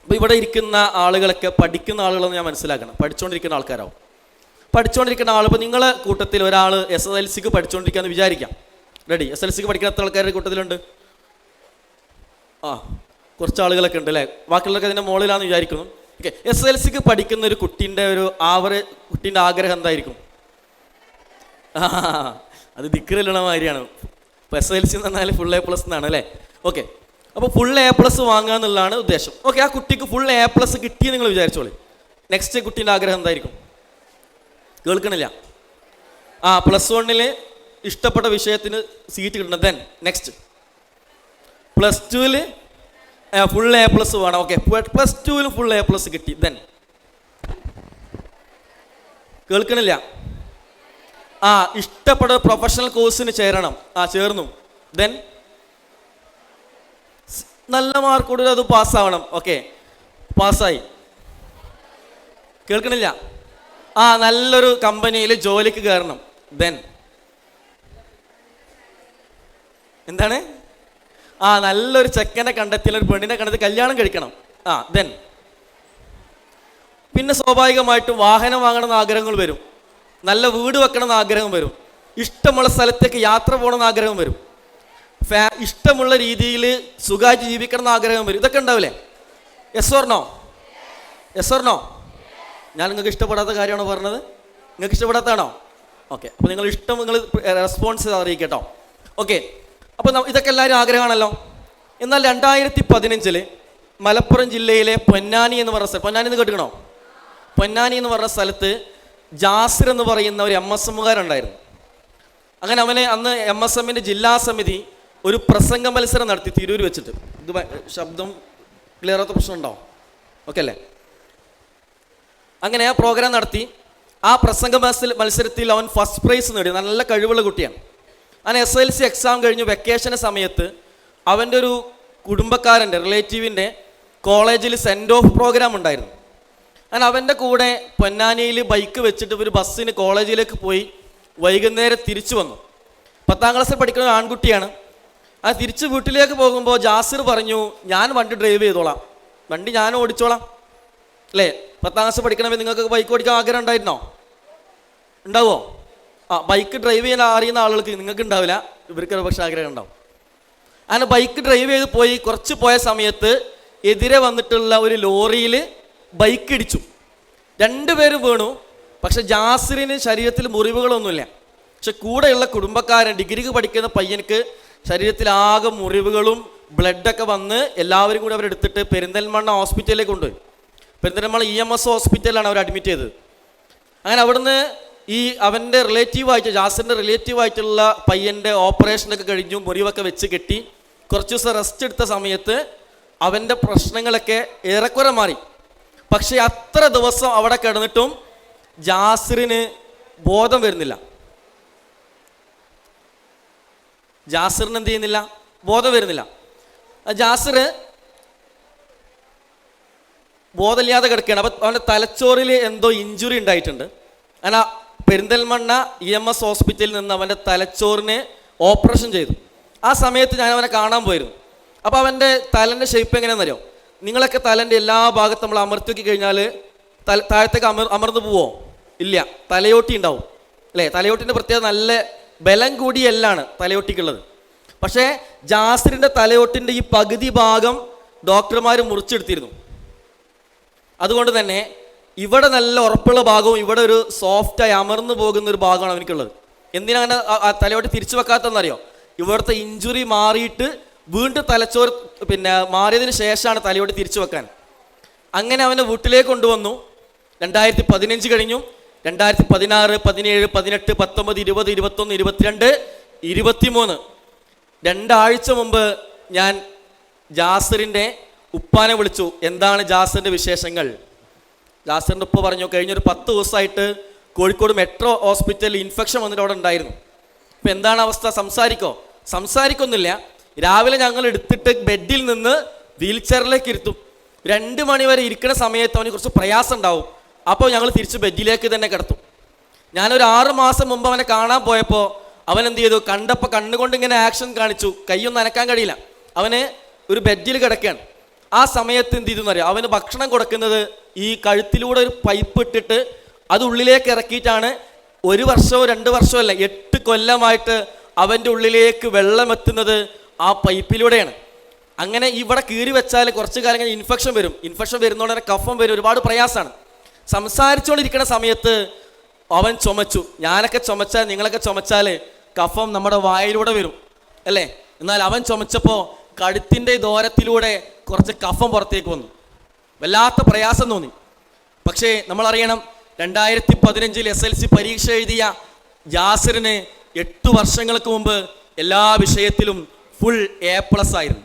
അപ്പോൾ ഇവിടെ ഇരിക്കുന്ന ആളുകളൊക്കെ പഠിക്കുന്ന ആളുകളെന്ന് ഞാൻ മനസ്സിലാക്കണം, പഠിച്ചുകൊണ്ടിരിക്കുന്ന ആൾക്കാരാവും. പഠിച്ചുകൊണ്ടിരിക്കുന്ന ആൾ, ഇപ്പോൾ നിങ്ങളെ കൂട്ടത്തിൽ ഒരാൾ SSLCക്ക് പഠിച്ചുകൊണ്ടിരിക്കുകയെന്ന് വിചാരിക്കാം. റെഡി? SSLCക്ക് പഠിക്കുന്ന എത്ര ആൾക്കാരുടെ കൂട്ടത്തിലുണ്ട്? കുറച്ച് ആളുകളൊക്കെ ഉണ്ട് അല്ലേ? ബാക്കിയുള്ളവർക്ക് അതിൻ്റെ മുകളിലാണെന്ന് വിചാരിക്കുന്നു. ഓക്കെ, SSLCക്ക് പഠിക്കുന്ന ഒരു കുട്ടീൻ്റെ കുട്ടീൻ്റെ ആഗ്രഹം എന്തായിരിക്കും? അത് ദിക്റിലുള്ള മാതിരിയാണ്. ഇപ്പോൾ SSLC എന്ന് പറഞ്ഞാൽ ഫുൾ A+ എന്നാണ് അല്ലേ? ഓക്കെ, അപ്പോൾ ഫുൾ A+ വാങ്ങുക എന്നുള്ളതാണ് ഉദ്ദേശം. ഓക്കെ, ആ കുട്ടിക്ക് ഫുൾ A+ കിട്ടി നിങ്ങൾ വിചാരിച്ചോളി. നെക്സ്റ്റ് കുട്ടീൻ്റെ ആഗ്രഹം എന്തായിരിക്കും? കേൾക്കണില്ല? +1 ഇഷ്ടപ്പെട്ട വിഷയത്തിന് സീറ്റ് കിട്ടണം. ദെൻ നെക്സ്റ്റ് +2 ഫുൾ A+ വേണം. ഓക്കെ, +2 ഫുൾ A+ കിട്ടി. ദെൻ കേൾക്കണില്ല? ഇഷ്ടപ്പെട്ട പ്രൊഫഷണൽ കോഴ്സിന് ചേരണം. ചേർന്നു. ദെൻ നല്ല മാർക്കോട് അത് പാസ്സാവണം. ഓക്കെ, പാസ്സായി. കേൾക്കണില്ല? നല്ലൊരു കമ്പനിയിൽ ജോലിക്ക് കയറണം. ദെൻ എന്താണ്? നല്ലൊരു ചെക്കനെ കണ്ടെത്തി, ഒരു പെണ്ണിനെ കണ്ടെത്തി കല്യാണം കഴിക്കണം. ദെൻ പിന്നെ സ്വാഭാവികമായിട്ടും വാഹനം വാങ്ങണമെന്ന് ആഗ്രഹങ്ങൾ വരും, നല്ല വീട് വെക്കണമെന്ന് ആഗ്രഹം വരും, ഇഷ്ടമുള്ള സ്ഥലത്തേക്ക് യാത്ര പോകണമെന്ന് ആഗ്രഹം വരും, ഇഷ്ടമുള്ള രീതിയിൽ സുഖമായിട്ട് ജീവിക്കണം എന്ന് ആഗ്രഹം വരും. ഇതൊക്കെ ഉണ്ടാവില്ലേ? Yes or no? Yes or no? ഞാൻ നിങ്ങൾക്ക് ഇഷ്ടപ്പെടാത്ത കാര്യമാണോ പറഞ്ഞത്? നിങ്ങൾക്ക് ഇഷ്ടപ്പെടാത്തതാണോ? ഓക്കെ, അപ്പോൾ നിങ്ങൾ റെസ്പോൺസ് അറിയിക്കട്ടോ. ഓക്കെ, അപ്പോൾ ഇതൊക്കെ എല്ലാവരും ആഗ്രഹമാണല്ലോ. എന്നാൽ 2015 മലപ്പുറം ജില്ലയിലെ പൊന്നാനി എന്ന് പറഞ്ഞ സ്ഥലം, പൊന്നാനി എന്ന് കേട്ടിക്കണോ? പൊന്നാനി എന്ന് പറഞ്ഞ സ്ഥലത്ത് ജാസിർ എന്ന് പറയുന്ന ഒരു MSMകാരുണ്ടായിരുന്നു. അങ്ങനെ അവനെ അന്ന് MSMൻ്റെ ജില്ലാ സമിതി ഒരു പ്രസംഗ മത്സരം നടത്തി തിരൂർ വെച്ചിട്ട്. ഇത് ശബ്ദം ക്ലിയർ ആകാത്ത പ്രശ്നമുണ്ടോ? ഓക്കെ അല്ലേ? അങ്ങനെ ആ പ്രോഗ്രാം നടത്തി. ആ പ്രസംഗ മത്സരത്തിൽ അവൻ ഫസ്റ്റ് പ്രൈസ് നേടി. നല്ല കഴിവുള്ള കുട്ടിയാണ്. അങ്ങനെ SSLC എക്സാം കഴിഞ്ഞ് വെക്കേഷൻ സമയത്ത് അവൻ്റെ ഒരു കുടുംബക്കാരൻ്റെ റിലേറ്റീവിൻ്റെ കോളേജിൽ സെൻഡ് ഓഫ് പ്രോഗ്രാം ഉണ്ടായിരുന്നു. അങ്ങനെ അവൻ്റെ കൂടെ പൊന്നാനിയിൽ ബൈക്ക് വെച്ചിട്ട് ഒരു ബസ്സിന് കോളേജിലേക്ക് പോയി വൈകുന്നേരം തിരിച്ചു വന്നു. 10ാം ക്ലാസ്സിൽ പഠിക്കുന്ന ഒരു ആൺകുട്ടിയാണ്. തിരിച്ച് വീട്ടിലേക്ക് പോകുമ്പോൾ ജാസിർ പറഞ്ഞു, ഞാൻ വണ്ടി ഡ്രൈവ് ചെയ്തോളാം, വണ്ടി ഞാൻ ഓടിച്ചോളാം. അല്ലേ? 10ാം ക്ലാസ് പഠിക്കണമെങ്കിൽ നിങ്ങൾക്ക് ബൈക്ക് ഓടിക്കാൻ ആഗ്രഹം ഉണ്ടായിരുന്നോ? ഉണ്ടാവുമോ? ബൈക്ക് ഡ്രൈവ് ചെയ്യാൻ അറിയുന്ന ആളുകൾക്ക്, നിങ്ങൾക്ക് ഉണ്ടാവില്ല, ഇവർക്ക് പക്ഷേ ആഗ്രഹം ഉണ്ടാവും. അങ്ങനെ ബൈക്ക് ഡ്രൈവ് ചെയ്ത് പോയി കുറച്ച് പോയ സമയത്ത് എതിരെ വന്നിട്ടുള്ള ഒരു ലോറിയിൽ ബൈക്ക് ഇടിച്ചു. 2 പേരും വീണു. പക്ഷെ ജാസിറിന് ശരീരത്തിൽ മുറിവുകളൊന്നുമില്ല. പക്ഷെ കൂടെയുള്ള കുടുംബക്കാരൻ, ഡിഗ്രിക്ക് പഠിക്കുന്ന പയ്യനക്ക് ശരീരത്തിലാകെ മുറിവുകളും ബ്ലഡൊക്കെ വന്ന് എല്ലാവരും കൂടി അവരെടുത്തിട്ട് പെരിന്തൽമണ്ണ ഹോസ്പിറ്റലിലേക്ക് കൊണ്ടുപോയി. പെരിന്തൽമണ്ണ EMS ഹോസ്പിറ്റലിലാണ് അവർ അഡ്മിറ്റ് ചെയ്തത്. അങ്ങനെ അവിടുന്ന് അവൻ്റെ റിലേറ്റീവായിട്ട്, ജാസിറിൻ്റെ റിലേറ്റീവായിട്ടുള്ള പയ്യൻ്റെ ഓപ്പറേഷനൊക്കെ കഴിഞ്ഞു, മുറിവൊക്കെ വെച്ച് കെട്ടി. കുറച്ച് ദിവസം റെസ്റ്റ് എടുത്ത സമയത്ത് അവൻ്റെ പ്രശ്നങ്ങളൊക്കെ ഏറെക്കുറെ മാറി. പക്ഷേ അത്ര ദിവസം അവിടെ കിടന്നിട്ടും ജാസിറിന് ബോധം വരുന്നില്ല. ജാസിറിന് എന്ത് ചെയ്യുന്നില്ല? ബോധം വരുന്നില്ല. ജാസിർ ബോധമില്ലാതെ കിടക്കുകയാണ്. അപ്പം അവൻ്റെ തലച്ചോറിൽ എന്തോ ഇഞ്ചുറി ഉണ്ടായിട്ടുണ്ട്. അങ്ങനെ പെരിന്തൽമണ്ണ EMS ഹോസ്പിറ്റലിൽ നിന്ന് അവൻ്റെ തലച്ചോറിന് ഓപ്പറേഷൻ ചെയ്തു. ആ സമയത്ത് ഞാൻ അവനെ കാണാൻ പോയിരുന്നു. അപ്പോൾ അവൻ്റെ തലൻ്റെ ഷേപ്പ് എങ്ങനെയാണെന്നറിയോ? നിങ്ങളൊക്കെ തലൻ്റെ എല്ലാ ഭാഗത്തും നമ്മൾ അമർത്തി നോക്കി കഴിഞ്ഞാൽ താഴത്തേക്ക് അമർന്നു പോവോ? ഇല്ല, തലയോട്ടി ഉണ്ടാവും അല്ലേ? തലയോട്ടിൻ്റെ പ്രത്യേകത നല്ല ബലം കൂടിയ എല്ലാണ് തലയോട്ടിക്കുള്ളത്. പക്ഷേ ജാസിറിൻ്റെ തലയോട്ടിൻ്റെ ഈ പകുതി ഭാഗം ഡോക്ടർമാർ മുറിച്ചെടുത്തിരുന്നു. അതുകൊണ്ട് തന്നെ ഇവിടെ നല്ല ഉറപ്പുള്ള ഭാഗവും ഇവിടെ ഒരു സോഫ്റ്റായി അമർന്നു പോകുന്ന ഒരു ഭാഗമാണ് അവനിക്കുള്ളത്. എന്തിനാണ് തലയോട്ടി തിരിച്ചു വെക്കാത്തതെന്നറിയോ? ഇവിടുത്തെ ഇഞ്ചുറി മാറിയിട്ട് വീണ്ടും തലച്ചോറ് മാറിയതിന് ശേഷമാണ് തലയോട്ടി തിരിച്ചു വെക്കാൻ. അങ്ങനെ അവനെ വീട്ടിലേക്ക് കൊണ്ടുവന്നു. 2015 കഴിഞ്ഞു. 2016, 17, 18, 19, 20, 21, 22, 23 2 ആഴ്ച മുമ്പ് ഞാൻ ജാസിറിൻ്റെ ഉപ്പാനെ വിളിച്ചു. എന്താണ് ജാസിറിൻ്റെ വിശേഷങ്ങൾ? ജാസിറിൻ്റെ ഉപ്പ പറഞ്ഞു, കഴിഞ്ഞൊരു 10 ദിവസമായിട്ട് കോഴിക്കോട് മെട്രോ ഹോസ്പിറ്റലിൽ ഇൻഫെക്ഷൻ വന്നിട്ട് അവിടെ ഉണ്ടായിരുന്നു. ഇപ്പം എന്താണ് അവസ്ഥ? സംസാരിക്കൊന്നുമില്ല. രാവിലെ ഞങ്ങൾ എടുത്തിട്ട് ബെഡിൽ നിന്ന് വീൽ ചെയറിലേക്ക് ഇരുത്തും. 2 മണി വരെ ഇരിക്കുന്ന സമയത്ത് അവന് കുറച്ച് പ്രയാസം ഉണ്ടാവും. അപ്പോൾ ഞങ്ങൾ തിരിച്ച് ബെഡിലേക്ക് തന്നെ കിടത്തും. ഞാനൊരു 6 മാസം മുമ്പ് അവനെ കാണാൻ പോയപ്പോൾ അവൻ എന്ത് ചെയ്തു? കണ്ടപ്പോൾ കണ്ണുകൊണ്ട് ഇങ്ങനെ ആക്ഷൻ കാണിച്ചു. കൈയൊന്നും അനക്കാൻ കഴിയില്ല. അവന് ഒരു ബെഡിൽ കിടക്കുകയാണ്. ആ സമയത്ത് എന്ത് ചെയ്തെന്ന് അറിയാം, അവന് ഭക്ഷണം കൊടുക്കുന്നത് ഈ കഴുത്തിലൂടെ ഒരു പൈപ്പ് ഇട്ടിട്ട് അത് ഉള്ളിലേക്ക് ഇറക്കിയിട്ടാണ്. 1 വർഷമോ 2 വർഷമോ അല്ല, 8 കൊല്ലമായിട്ട് അവൻ്റെ ഉള്ളിലേക്ക് വെള്ളം എത്തുന്നത് ആ പൈപ്പിലൂടെയാണ്. അങ്ങനെ ഇവിടെ കീറി വെച്ചാൽ കുറച്ച് കാലം കഴിഞ്ഞ് ഇൻഫെക്ഷൻ വരും. ഇൻഫെക്ഷൻ വരുന്നതുകൊണ്ട് തന്നെ കഫം വരും, ഒരുപാട് പ്രയാസമാണ്. സംസാരിച്ചുകൊണ്ടിരിക്കുന്ന സമയത്ത് അവൻ ചുമച്ചു. ഞാനൊക്കെ ചുമച്ചാൽ, നിങ്ങളൊക്കെ ചുമച്ചാൽ കഫം നമ്മുടെ വായിലൂടെ വരും അല്ലേ? എന്നാൽ അവൻ ചുമച്ചപ്പോൾ കഴുത്തിൻ്റെ ദൂരത്തിലൂടെ കുറച്ച് കഫം പുറത്തേക്ക് വന്നു. വല്ലാത്ത പ്രയാസം തോന്നി. പക്ഷേ നമ്മളറിയണം, 2015 SLC പരീക്ഷ എഴുതിയ യാസിറിന് 8 വർഷങ്ങൾക്ക് മുമ്പ് എല്ലാ വിഷയത്തിലും ഫുൾ A+ ആയിരുന്നു.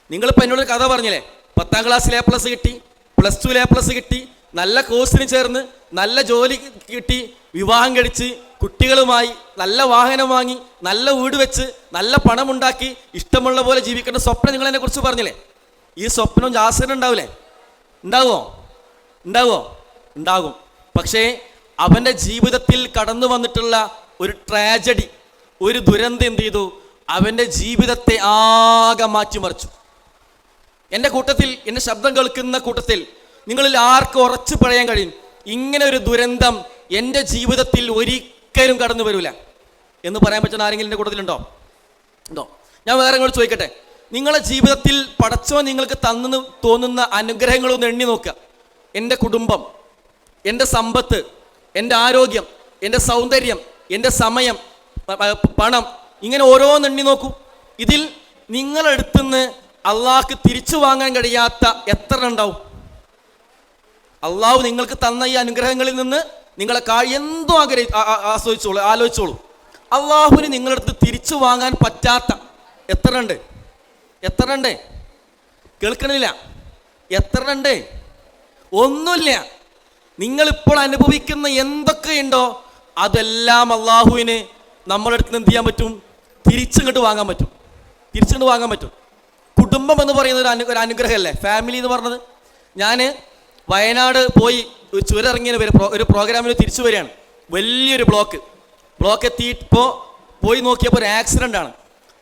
നിങ്ങളിപ്പോൾ എന്നോട് കഥ പറഞ്ഞില്ലേ, 10ാം ക്ലാസ്സിൽ A+ കിട്ടി, +2 A+ കിട്ടി, നല്ല കോഴ്സിന് ചേർന്ന് നല്ല ജോലി കിട്ടി, വിവാഹം കഴിച്ച് കുട്ടികളുമായി നല്ല വാഹനം വാങ്ങി നല്ല വീട് വെച്ച് നല്ല പണമുണ്ടാക്കി ഇഷ്ടമുള്ള പോലെ ജീവിക്കേണ്ട സ്വപ്നം നിങ്ങൾ എന്നെ കുറിച്ച് പറഞ്ഞില്ലേ. ഈ സ്വപ്നം ജാസിറിന് ഉണ്ടാവില്ലേ? ഉണ്ടാകുമോ? ഉണ്ടാകും. പക്ഷേ അവൻ്റെ ജീവിതത്തിൽ കടന്നു വന്നിട്ടുള്ള ഒരു ട്രാജഡി, ഒരു ദുരന്തം എന്ത് ചെയ്തു? അവൻ്റെ ജീവിതത്തെ ആകെ മാറ്റിമറിച്ചു. എൻ്റെ കൂട്ടത്തിൽ, എൻ്റെ ശബ്ദം കേൾക്കുന്ന കൂട്ടത്തിൽ നിങ്ങളിൽ ആർക്ക് ഉറച്ചു പറയാൻ കഴിയും, ഇങ്ങനെ ഒരു ദുരന്തം എൻ്റെ ജീവിതത്തിൽ ഒരിക്കലും കടന്നു വരില്ല എന്ന് പറയാൻ പറ്റുന്ന ആരെങ്കിലും എൻ്റെ കൂട്ടത്തിലുണ്ടോ? ഞാൻ വേറെ ഇങ്ങോട്ട് ചോദിക്കട്ടെ, നിങ്ങളുടെ ജീവിതത്തിൽ പടച്ചവൻ നിങ്ങൾക്ക് തന്നെന്ന് തോന്നുന്ന അനുഗ്രഹങ്ങളൊന്ന് എണ്ണി നോക്കുക. എൻ്റെ കുടുംബം, എൻ്റെ സമ്പത്ത്, എൻ്റെ ആരോഗ്യം, എൻ്റെ സൗന്ദര്യം, എൻ്റെ സമയം, പണം, ഇങ്ങനെ ഓരോന്ന് എണ്ണി നോക്കൂ. ഇതിൽ നിങ്ങളെടുത്തുനിന്ന് അള്ളാഹ്ക്ക് തിരിച്ചു വാങ്ങാൻ കഴിയാത്ത എത്ര ഉണ്ടാവും? അള്ളാഹു നിങ്ങൾക്ക് തന്ന ഈ അനുഗ്രഹങ്ങളിൽ നിന്ന് നിങ്ങളെ എന്തോ ആലോചിച്ചോളൂ. അള്ളാഹുവിന് നിങ്ങളടുത്ത് തിരിച്ചു വാങ്ങാൻ പറ്റാത്ത എത്ര ഉണ്ട്? കേൾക്കണില്ല? എത്ര ഉണ്ട്? ഒന്നുമില്ല. നിങ്ങളിപ്പോൾ അനുഭവിക്കുന്ന എന്തൊക്കെയുണ്ടോ അതെല്ലാം അള്ളാഹുവിന് നമ്മുടെ അടുത്ത് എന്ത് ചെയ്യാൻ പറ്റും? തിരിച്ചിങ്ങോട്ട് വാങ്ങാൻ പറ്റും. കുടുംബം എന്ന് പറയുന്നത് ഒരു അനുഗ്രഹമല്ലേ? ഫാമിലി എന്ന് പറഞ്ഞത്. ഞാൻ വയനാട് പോയി ചുരമിറങ്ങിയ ഒരു പ്രോഗ്രാമിന് തിരിച്ചു വരികയാണ്. വലിയൊരു ബ്ലോക്ക് എത്തിയിപ്പോൾ പോയി നോക്കിയപ്പോൾ ഒരു ആക്സിഡൻ്റ് ആണ്.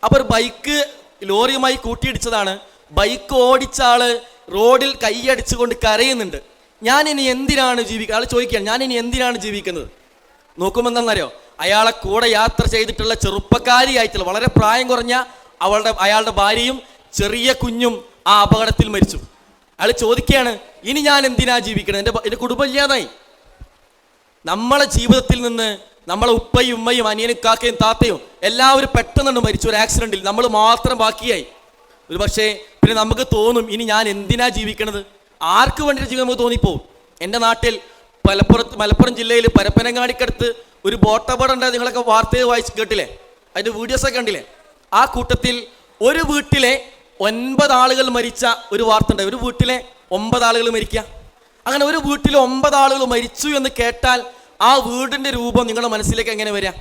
അപ്പോൾ ഒരു ബൈക്ക് ലോറിയുമായി കൂട്ടിയിടിച്ചതാണ്. ബൈക്ക് ഓടിച്ച ആൾ റോഡിൽ കൈയടിച്ചുകൊണ്ട് കരയുന്നുണ്ട്. ഞാനിനി എന്തിനാണ് ജീവിക്കുക? ആൾ ചോദിക്കുകയാണ്, ഞാനിനി എന്തിനാണ് ജീവിക്കുന്നത്? നോക്കുമ്പോൾ എന്താണെന്നറിയോ, അയാളെ കൂടെ യാത്ര ചെയ്തിട്ടുള്ള ചെറുപ്പക്കാരിയായിട്ടുള്ള വളരെ പ്രായം കുറഞ്ഞ അയാളുടെ ഭാര്യയും ചെറിയ കുഞ്ഞും ആ അപകടത്തിൽ മരിച്ചു. അയാൾ ചോദിക്കുകയാണ്, ഇനി ഞാൻ എന്തിനാ ജീവിക്കണം? എൻ്റെ കുടുംബം ഇല്ലാതായി. നമ്മളെ ജീവിതത്തിൽ നിന്ന് നമ്മളെ ഉപ്പയും ഉമ്മയും അനിയനും കാക്കയും താത്തയും എല്ലാവരും പെട്ടെന്ന് മരിച്ചു ഒരു ആക്സിഡൻറ്റിൽ. നമ്മൾ മാത്രം ബാക്കിയായി. ഒരു പക്ഷേ പിന്നെ നമുക്ക് തോന്നും, ഇനി ഞാൻ എന്തിനാ ജീവിക്കണത്? ആർക്ക് വേണ്ടിയിട്ട് ജീവിക്കാൻ നമുക്ക് തോന്നിപ്പോവും. എൻ്റെ നാട്ടിൽ മലപ്പുറം ജില്ലയിൽ പരപ്പനങ്ങാടിക്കടുത്ത് ഒരു ബോട്ടപകടം ഉണ്ടായത് നിങ്ങളൊക്കെ വാർത്തയിൽ വായിച്ച് കേട്ടില്ലേ? അതിൻ്റെ വീഡിയോസൊക്കെ കണ്ടില്ലേ? ആ കൂട്ടത്തിൽ ഒരു വീട്ടിലെ 9 ആളുകൾ മരിച്ച ഒരു വാർത്ത ഉണ്ട്. ഒരു വീട്ടിലെ 9 ആളുകൾ മരിക്കുക. അങ്ങനെ ഒരു വീട്ടിൽ 9 ആളുകൾ മരിച്ചു എന്ന് കേട്ടാൽ ആ വീടിൻ്റെ രൂപം നിങ്ങളുടെ മനസ്സിലേക്ക് എങ്ങനെ വരിക?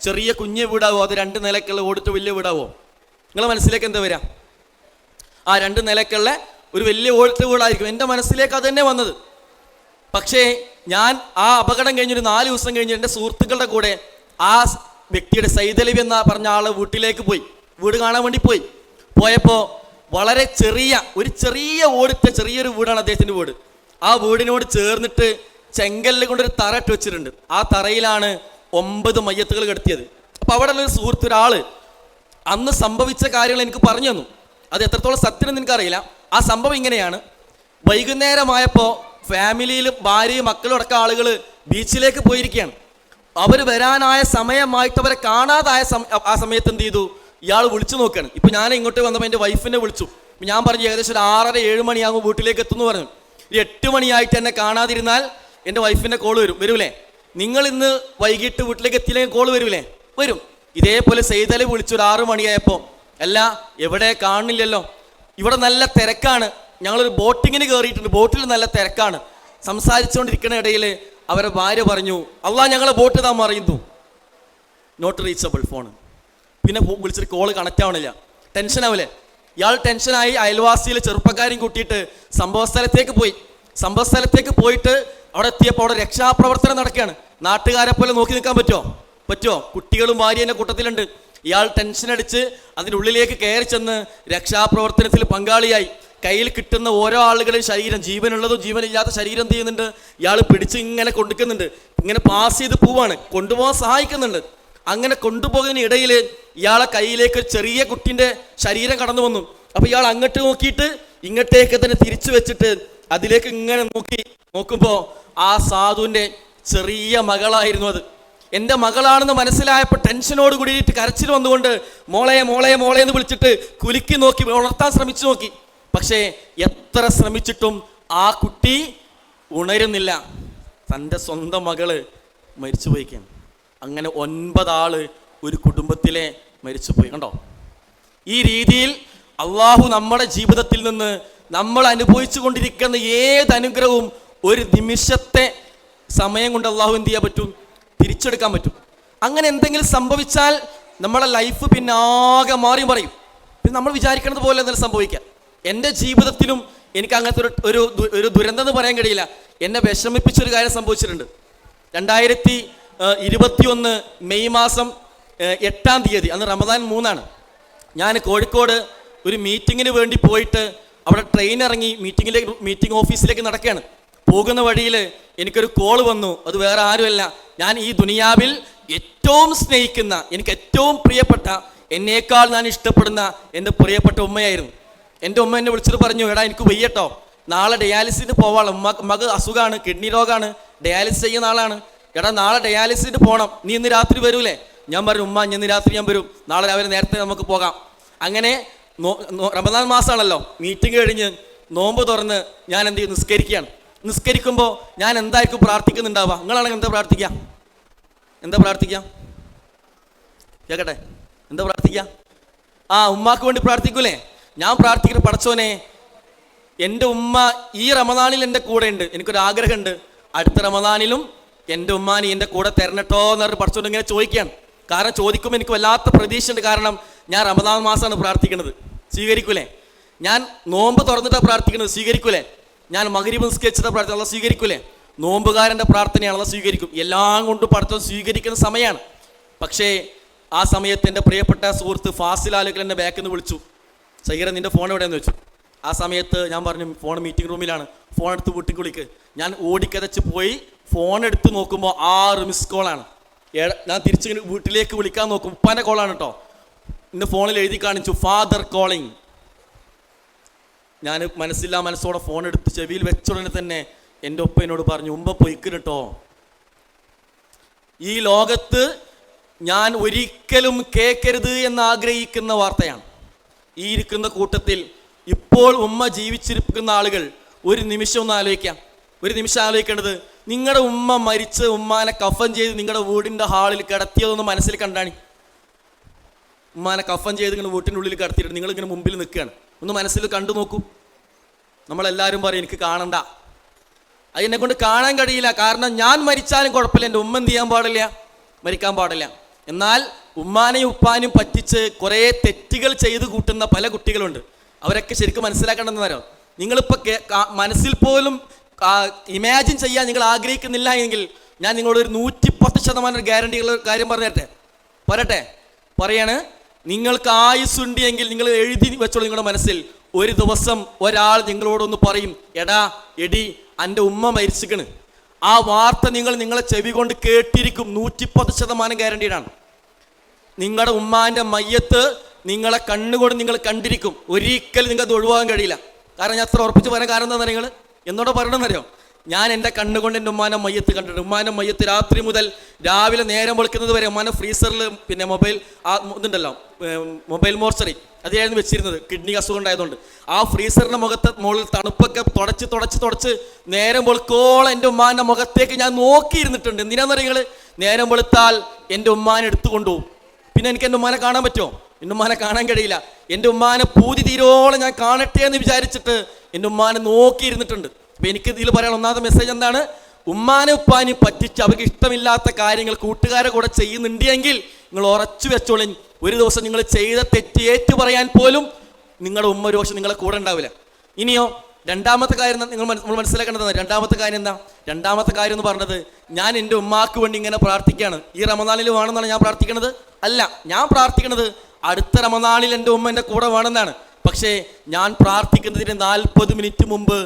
ചെറിയ കുഞ്ഞ് വീടാവോ? അത് 2 നിലക്കുള്ള ഓടിട്ട് വലിയ വീടാവോ? നിങ്ങളുടെ മനസ്സിലേക്ക് എന്താ വരിക? ആ 2 നിലക്കുള്ള ഒരു വലിയ ഓടിട്ട് വീടായിരിക്കും. എൻ്റെ മനസ്സിലേക്ക് അത് തന്നെ വന്നത്. പക്ഷേ ഞാൻ ആ അപകടം കഴിഞ്ഞൊരു 4 ദിവസം കഴിഞ്ഞ് എൻ്റെ സുഹൃത്തുക്കളുടെ കൂടെ ആ വ്യക്തിയുടെ സൈദലവി എന്ന പറഞ്ഞ ആളെ വീട്ടിലേക്ക് പോയി. വീട് കാണാൻ വേണ്ടി പോയപ്പോൾ വളരെ ചെറിയ ഓടിട്ട ചെറിയൊരു വീടാണ് അദ്ദേഹത്തിൻ്റെ വീട്. ആ വീടിനോട് ചേർന്നിട്ട് ചെങ്കല്ല് കൊണ്ടൊരു തറ ഇട്ട് വെച്ചിട്ടുണ്ട്. ആ തറയിലാണ് 9 മയ്യത്തുകൾ കിടത്തിയത്. അപ്പോൾ അവിടെ ഉള്ളൊരു സുഹൃത്ത്, ഒരാൾ അന്ന് സംഭവിച്ച കാര്യങ്ങൾ എനിക്ക് പറഞ്ഞു തന്നു. അത് എത്രത്തോളം സത്യമെന്ന് എനിക്കറിയില്ല. ആ സംഭവം ഇങ്ങനെയാണ്. വൈകുന്നേരമായപ്പോൾ ഫാമിലിയിൽ ഭാര്യയും മക്കളും അടക്കം ആളുകൾ ബീച്ചിലേക്ക് പോയിരിക്കുകയാണ്. അവർ വരാനായ സമയമായിട്ട് അവരെ കാണാതായ ആ സമയത്ത് എന്ത് ചെയ്തു? ഇയാൾ വിളിച്ചു നോക്കുകയാണ്. ഇപ്പം ഞാൻ ഇങ്ങോട്ട് വന്നപ്പോൾ എൻ്റെ വൈഫിനെ വിളിച്ചു. ഞാൻ പറഞ്ഞു, ഏകദേശം ഒരു 6:30-7 മണിയാകുമ്പോൾ വീട്ടിലേക്ക് എത്തുമെന്ന് പറഞ്ഞു. 8 മണിയായിട്ട് എന്നെ കാണാതിരുന്നാൽ എൻ്റെ വൈഫിൻ്റെ കോള് വരൂലേ? നിങ്ങൾ ഇന്ന് വൈകിട്ട് വീട്ടിലേക്ക് എത്തിയില്ലെങ്കിൽ കോള് വരും. ഇതേപോലെ സെയ്തലി വിളിച്ചു ഒരു 6 മണിയായപ്പോൾ, അല്ല എവിടെ കാണുന്നില്ലല്ലോ, ഇവിടെ നല്ല തിരക്കാണ്, ഞങ്ങളൊരു ബോട്ടിങ്ങിന് കയറിയിട്ടുണ്ട്, ബോട്ടിൽ നല്ല തിരക്കാണ്. സംസാരിച്ചുകൊണ്ടിരിക്കുന്ന ഇടയിൽ അവരുടെ ഭാര്യ പറഞ്ഞു, അള്ളാ ഞങ്ങളെ ബോട്ട് താൻ മറിയുന്നു, നോട്ട് റീച്ചബിൾ ഫോൺ. പിന്നെ വിളിച്ചിട്ട് കോള് കണക്റ്റ് ആവണില്ല. ടെൻഷനാവില്ലേ? ഇയാൾ ടെൻഷനായി അയൽവാസിയിലെ ചെറുപ്പക്കാരെയും കൂട്ടിയിട്ട് സംഭവസ്ഥലത്തേക്ക് പോയിട്ട് അവിടെ എത്തിയപ്പോൾ അവിടെ രക്ഷാപ്രവർത്തനം നടക്കുകയാണ്. നാട്ടുകാരെ പോലെ നോക്കി നിൽക്കാൻ പറ്റുമോ? കുട്ടികളും ഭാര്യൻ്റെ കൂട്ടത്തിലുണ്ട്. ഇയാൾ ടെൻഷൻ അടിച്ച് അതിനുള്ളിലേക്ക് കയറി ചെന്ന് രക്ഷാപ്രവർത്തനത്തിൽ പങ്കാളിയായി. കയ്യിൽ കിട്ടുന്ന ഓരോ ആളുകളുടെ ശരീരം, ജീവനുള്ളതും ജീവനില്ലാത്ത ശരീരം എന്ത് ചെയ്യുന്നുണ്ട്, ഇയാൾ പിടിച്ച് ഇങ്ങനെ കൊണ്ടുക്കുന്നുണ്ട്, ഇങ്ങനെ പാസ് ചെയ്ത് പോവാണ്, കൊണ്ടുപോകാൻ സഹായിക്കുന്നുണ്ട്. അങ്ങനെ കൊണ്ടുപോകുന്നതിനിടയിൽ ഇയാളെ കയ്യിലേക്ക് ഒരു ചെറിയ കുട്ടിൻ്റെ ശരീരം കടന്നു വന്നു. അപ്പോൾ ഇയാൾ അങ്ങോട്ട് നോക്കിയിട്ട് ഇങ്ങോട്ടേക്ക് തന്നെ തിരിച്ചു വെച്ചിട്ട് അതിലേക്ക് ഇങ്ങനെ നോക്കുമ്പോൾ ആ സാധുവിൻ്റെ ചെറിയ മകളായിരുന്നു അത്. എൻ്റെ മകളാണെന്ന് മനസ്സിലായപ്പോൾ ടെൻഷനോട് കൂടിയിട്ട് കരച്ചിൽ വന്നുകൊണ്ട് മോളെ മോളെ മോളെ എന്ന് വിളിച്ചിട്ട് കുലുക്കി നോക്കി, ഉണർത്താൻ ശ്രമിച്ചു നോക്കി. പക്ഷേ എത്ര ശ്രമിച്ചിട്ടും ആ കുട്ടി ഉണരുന്നില്ല. തൻ്റെ സ്വന്തം മകള് മരിച്ചുപോയിക്കാണ്. അങ്ങനെ 9 ആള് ഒരു കുടുംബത്തിലെ മരിച്ചുപോയി. കണ്ടോ? ഈ രീതിയിൽ അള്ളാഹു നമ്മുടെ ജീവിതത്തിൽ നിന്ന് നമ്മൾ അനുഭവിച്ചു കൊണ്ടിരിക്കുന്ന ഏത് അനുഗ്രഹവും ഒരു നിമിഷത്തെ സമയം കൊണ്ട് അള്ളാഹു എന്ത് ചെയ്യാൻ പറ്റും, തിരിച്ചെടുക്കാൻ പറ്റും. അങ്ങനെ എന്തെങ്കിലും സംഭവിച്ചാൽ നമ്മുടെ ലൈഫ് പിന്നെ ആകെ മാറി പറയും. പിന്നെ നമ്മൾ വിചാരിക്കുന്നത് പോലെ എന്തെങ്കിലും സംഭവിക്കാം. എൻ്റെ ജീവിതത്തിലും എനിക്ക് അങ്ങനത്തെ ഒരു ദുരന്തം എന്ന് പറയാൻ കഴിയില്ല. എന്നെ വിഷമിപ്പിച്ചൊരു കാര്യം സംഭവിച്ചിട്ടുണ്ട്. 2021 മെയ് മാസം 8-ാം തീയതി, അന്ന് റമദാൻ 3 ഞാൻ കോഴിക്കോട് ഒരു മീറ്റിങ്ങിന് വേണ്ടി പോയിട്ട് അവിടെ ട്രെയിൻ ഇറങ്ങി മീറ്റിംഗ് ഓഫീസിലേക്ക് നടക്കുകയാണ്. പോകുന്ന വഴിയിൽ എനിക്കൊരു കോൾ വന്നു. അത് വേറെ ആരുമല്ല, ഞാൻ ഈ ദുനിയാവിൽ ഏറ്റവും സ്നേഹിക്കുന്ന, എനിക്ക് ഏറ്റവും പ്രിയപ്പെട്ട, എന്നേക്കാൾ ഞാൻ ഇഷ്ടപ്പെടുന്ന എൻ്റെ പ്രിയപ്പെട്ട ഉമ്മയായിരുന്നു. എൻ്റെ ഉമ്മ എന്നെ വിളിച്ചിട്ട് പറഞ്ഞു, എടാ എനിക്ക് വയ്യട്ടോ, നാളെ ഡയാലിസിന് പോവാളോ, മക് അസുഖമാണ്, കിഡ്നി രോഗമാണ്, ഡയാലിസിസ് ചെയ്യുന്ന ആളാണ്, എടാ നാളെ ഡയാലിസിന് പോകണം, നീ ഇന്ന് രാത്രി വരൂലേ? ഞാൻ പറഞ്ഞു, ഉമ്മ ഇന്ന് രാത്രി ഞാൻ വരും, നാളെ രാവിലെ നേരത്തെ നമുക്ക് പോകാം. അങ്ങനെ റമദാൻ മാസമാണല്ലോ, മീറ്റിംഗ് കഴിഞ്ഞ് നോമ്പ് തുറന്ന് ഞാൻ എന്ത് ചെയ്യും, നിസ്കരിക്കുമ്പോൾ ഞാൻ എന്തായിരിക്കും പ്രാർത്ഥിക്കുന്നുണ്ടാവുക? നിങ്ങളാണെങ്കിൽ എന്താ പ്രാർത്ഥിക്കുക? കേൾക്കട്ടെ, എന്താ പ്രാർത്ഥിക്കുക? ഉമ്മാക്ക് വേണ്ടി പ്രാർത്ഥിക്കൂലേ? ഞാൻ പ്രാർത്ഥിക്കുന്ന, പടച്ചോനെ എൻ്റെ ഉമ്മ ഈ റമദാനിൽ എൻ്റെ കൂടെ ഉണ്ട്, എനിക്കൊരാഗ്രഹമുണ്ട്, അടുത്ത റമദാനിലും എൻ്റെ ഉമ്മാനി എൻ്റെ കൂടെ തരണട്ടോ എന്ന് പറഞ്ഞ് പടച്ചോൻ ഇങ്ങനെ ചോദിക്കുകയാണ്. കാരണം ചോദിക്കുമ്പോൾ എനിക്ക് വല്ലാത്ത പ്രതീക്ഷയുണ്ട്. കാരണം ഞാൻ റമദാൻ മാസമാണ് പ്രാർത്ഥിക്കുന്നത്, സ്വീകരിക്കൂലേ? ഞാൻ നോമ്പ് തുറന്നിട്ടാണ് പ്രാർത്ഥിക്കുന്നത്, സ്വീകരിക്കൂലേ? ഞാൻ മഗ്‌രിബ് നിസ്കരിച്ചിട്ടാണ് പ്രാർത്ഥന, സ്വീകരിക്കൂലേ? നോമ്പുകാരൻ്റെ പ്രാർത്ഥനയാണല്ലോ, സ്വീകരിക്കും. എല്ലാം കൊണ്ടും പടച്ചോൻ സ്വീകരിക്കുന്ന സമയമാണ്. പക്ഷേ ആ സമയത്ത് എൻ്റെ പ്രിയപ്പെട്ട സുഹൃത്ത് ഫാസിൽ ആലുകൾ എന്നെ ബാക്കിൽ നിന്ന് വിളിച്ചു, സഹീറ നിൻ്റെ ഫോൺ എവിടെയെന്ന് വെച്ചു. ആ സമയത്ത് ഞാൻ പറഞ്ഞു, ഫോൺ മീറ്റിംഗ് റൂമിലാണ്, ഫോൺ എടുത്ത് വീട്ടിൽ വിളിക്ക്. ഞാൻ ഓടിക്കതച്ച് പോയി ഫോൺ എടുത്ത് നോക്കുമ്പോൾ 6 മിസ് കോളാണ്. ഞാൻ തിരിച്ചിങ്ങനെ വീട്ടിലേക്ക് വിളിക്കാൻ നോക്കും, ഉപ്പാൻ്റെ കോളാണ് കേട്ടോ. എൻ്റെ ഫോണിൽ എഴുതി കാണിച്ചു, ഫാദർ കോളിങ്. ഞാൻ മനസ്സോടെ ഫോൺ എടുത്ത് ചെവിയിൽ വെച്ചുടനെ തന്നെ എൻ്റെ ഉപ്പ എന്നോട് പറഞ്ഞു, ഉമ്മ പൊയ്ക്കണ് കേട്ടോ. ഈ ലോകത്ത് ഞാൻ ഒരിക്കലും കേൾക്കരുത് എന്ന് ആഗ്രഹിക്കുന്ന വാർത്തയാണ്. ഈ ഇരിക്കുന്ന കൂട്ടത്തിൽ ഇപ്പോൾ ഉമ്മ ജീവിച്ചിരിക്കുന്ന ആളുകൾ ഒരു നിമിഷം ഒന്ന് ആലോചിക്കാം. ഒരു നിമിഷം ആലോചിക്കേണ്ടത്, നിങ്ങളുടെ ഉമ്മ മരിച്ച് ഉമ്മാനെ കഫൻ ചെയ്ത് നിങ്ങളുടെ വീടിൻ്റെ ഹാളിൽ കിടത്തിയതൊന്ന് മനസ്സിൽ കണ്ടാണി. ഉമ്മാനെ കഫൻ ചെയ്ത് ഇങ്ങനെ വീട്ടിൻ്റെ ഉള്ളിൽ കിടത്തിയിട്ട് നിങ്ങളിങ്ങനെ മുമ്പിൽ നിൽക്കുകയാണ്, ഒന്ന് മനസ്സിൽ കണ്ടു നോക്കൂ. നമ്മളെല്ലാവരും പറയും എനിക്ക് കാണണ്ട, അതിനെ കൊണ്ട് കാണാൻ കഴിയില്ല, കാരണം ഞാൻ മരിച്ചാലും കുഴപ്പമില്ല, എൻ്റെ ഉമ്മ എന്ത് ചെയ്യാൻ പാടില്ല, മരിക്കാൻ പാടില്ല. എന്നാൽ ഉമ്മാനെയും ഉപ്പാനെയും പറ്റിച്ച് കുറേ തെറ്റുകൾ ചെയ്ത് കൂട്ടുന്ന പല കുട്ടികളുണ്ട്. അവരൊക്കെ ശരിക്കും മനസ്സിലാക്കേണ്ടതെന്ന് പറയാം. നിങ്ങളിപ്പോൾ മനസ്സിൽ പോലും ഇമാജിൻ ചെയ്യാൻ നിങ്ങൾ ആഗ്രഹിക്കുന്നില്ല എങ്കിൽ ഞാൻ നിങ്ങളോട് ഒരു 110% ഗ്യാരണ്ടിയുള്ള കാര്യം പറയാണ്. നിങ്ങൾക്ക് ആയുസ്സുണ്ട് എങ്കിൽ നിങ്ങൾ എഴുതി വെച്ചോളൂ നിങ്ങളുടെ മനസ്സിൽ. ഒരു ദിവസം ഒരാൾ നിങ്ങളോടൊന്ന് പറയും, എടി എൻ്റെ ഉമ്മ മരിച്ചിക്കണ്. ആ വാർത്ത നിങ്ങളെ ചെവി കൊണ്ട് കേട്ടിരിക്കും. 110% ഗ്യാരണ്ടീഡാണ്. നിങ്ങളുടെ ഉമ്മാൻ്റെ മയ്യത്ത് നിങ്ങളെ കണ്ണുകൊണ്ട് നിങ്ങൾ കണ്ടിരിക്കും. ഒരിക്കലും നിങ്ങൾക്ക് ഒഴിവാക്കാൻ കഴിയില്ല. കാരണം ഞാൻ അത്ര ഉറപ്പിച്ച് പറയാൻ കാരണം എന്താ നിങ്ങൾ എന്നോട് പറയണമെന്നറിയോ? ഞാൻ എൻ്റെ കണ്ണുകൊണ്ട് എൻ്റെ ഉമ്മാൻ്റെ മയ്യത്ത് കണ്ടിട്ടുണ്ട്. ഉമ്മാൻ്റെ മയ്യത്ത് രാത്രി മുതൽ രാവിലെ നേരം വെളുക്കുന്നത് വരെ ഉമ്മാൻ്റെ ഫ്രീസറിൽ പിന്നെ ഇതുണ്ടല്ലോ മൊബൈൽ മോർച്ചറി അതായിരുന്നു വെച്ചിരുന്നത്, കിഡ്നി അസുഖം ഉണ്ടായതുകൊണ്ട്. ആ ഫ്രീസറിൻ്റെ മുകളിൽ തണുപ്പൊക്കെ തുടച്ച് നേരം വെളുക്കോളം എൻ്റെ ഉമ്മാൻ്റെ മുഖത്തേക്ക് ഞാൻ നോക്കിയിരുന്നിട്ടുണ്ട്. എന്തിനാന്ന് നിങ്ങൾ നേരം വെളുത്താൽ എൻ്റെ ഉമ്മാനെ എടുത്തുകൊണ്ടുപോകും. പിന്നെ എനിക്ക് എൻ്റെ ഉമ്മാനെ കാണാൻ പറ്റുമോ? എൻ്റെ ഉമ്മാനെ കാണാൻ കഴിയില്ല. എൻ്റെ ഉമ്മാനെ പൂതി തീരോളം ഞാൻ കാണട്ടെ എന്ന് വിചാരിച്ചിട്ട് എൻ്റെ ഉമ്മാനെ നോക്കിയിരുന്നിട്ടുണ്ട്. അപ്പം എനിക്ക് ഇതിൽ പറയാൻ ഒന്നാമത്തെ മെസ്സേജ് എന്താണ്? ഉമ്മാനെ ഉപ്പാനെ പറ്റിച്ച് അവർക്ക് ഇഷ്ടമില്ലാത്ത കാര്യങ്ങൾ കൂട്ടുകാരെ കൂടെ ചെയ്യുന്നുണ്ട് എങ്കിൽ നിങ്ങൾ ഉറച്ചു വെച്ചോളി, ഒരു ദിവസം നിങ്ങൾ ചെയ്ത തെറ്റ് ഏറ്റു പറയാൻ പോലും നിങ്ങളുടെ ഉമ്മ ഒരു പക്ഷെ നിങ്ങളെ കൂടെ ഉണ്ടാവില്ല. ഇനിയോ രണ്ടാമത്തെ കാര്യം നമ്മൾ മനസ്സിലാക്കേണ്ടത്, രണ്ടാമത്തെ കാര്യം എന്താ? രണ്ടാമത്തെ കാര്യം എന്ന് പറഞ്ഞത്, ഞാൻ എൻ്റെ ഉമ്മാക്ക് വേണ്ടി ഇങ്ങനെ പ്രാർത്ഥിക്കുകയാണ്. ഈ റമദാനിൽ വേണമെന്നാണ് ഞാൻ പ്രാർത്ഥിക്കണത്? അല്ല, ഞാൻ പ്രാർത്ഥിക്കണത് അടുത്ത റമദാനിൽ എൻ്റെ ഉമ്മ എൻ്റെ കൂടെ വേണമെന്നാണ്. പക്ഷേ ഞാൻ പ്രാർത്ഥിക്കുന്നതിന് 40 മിനിറ്റ് മുമ്പ്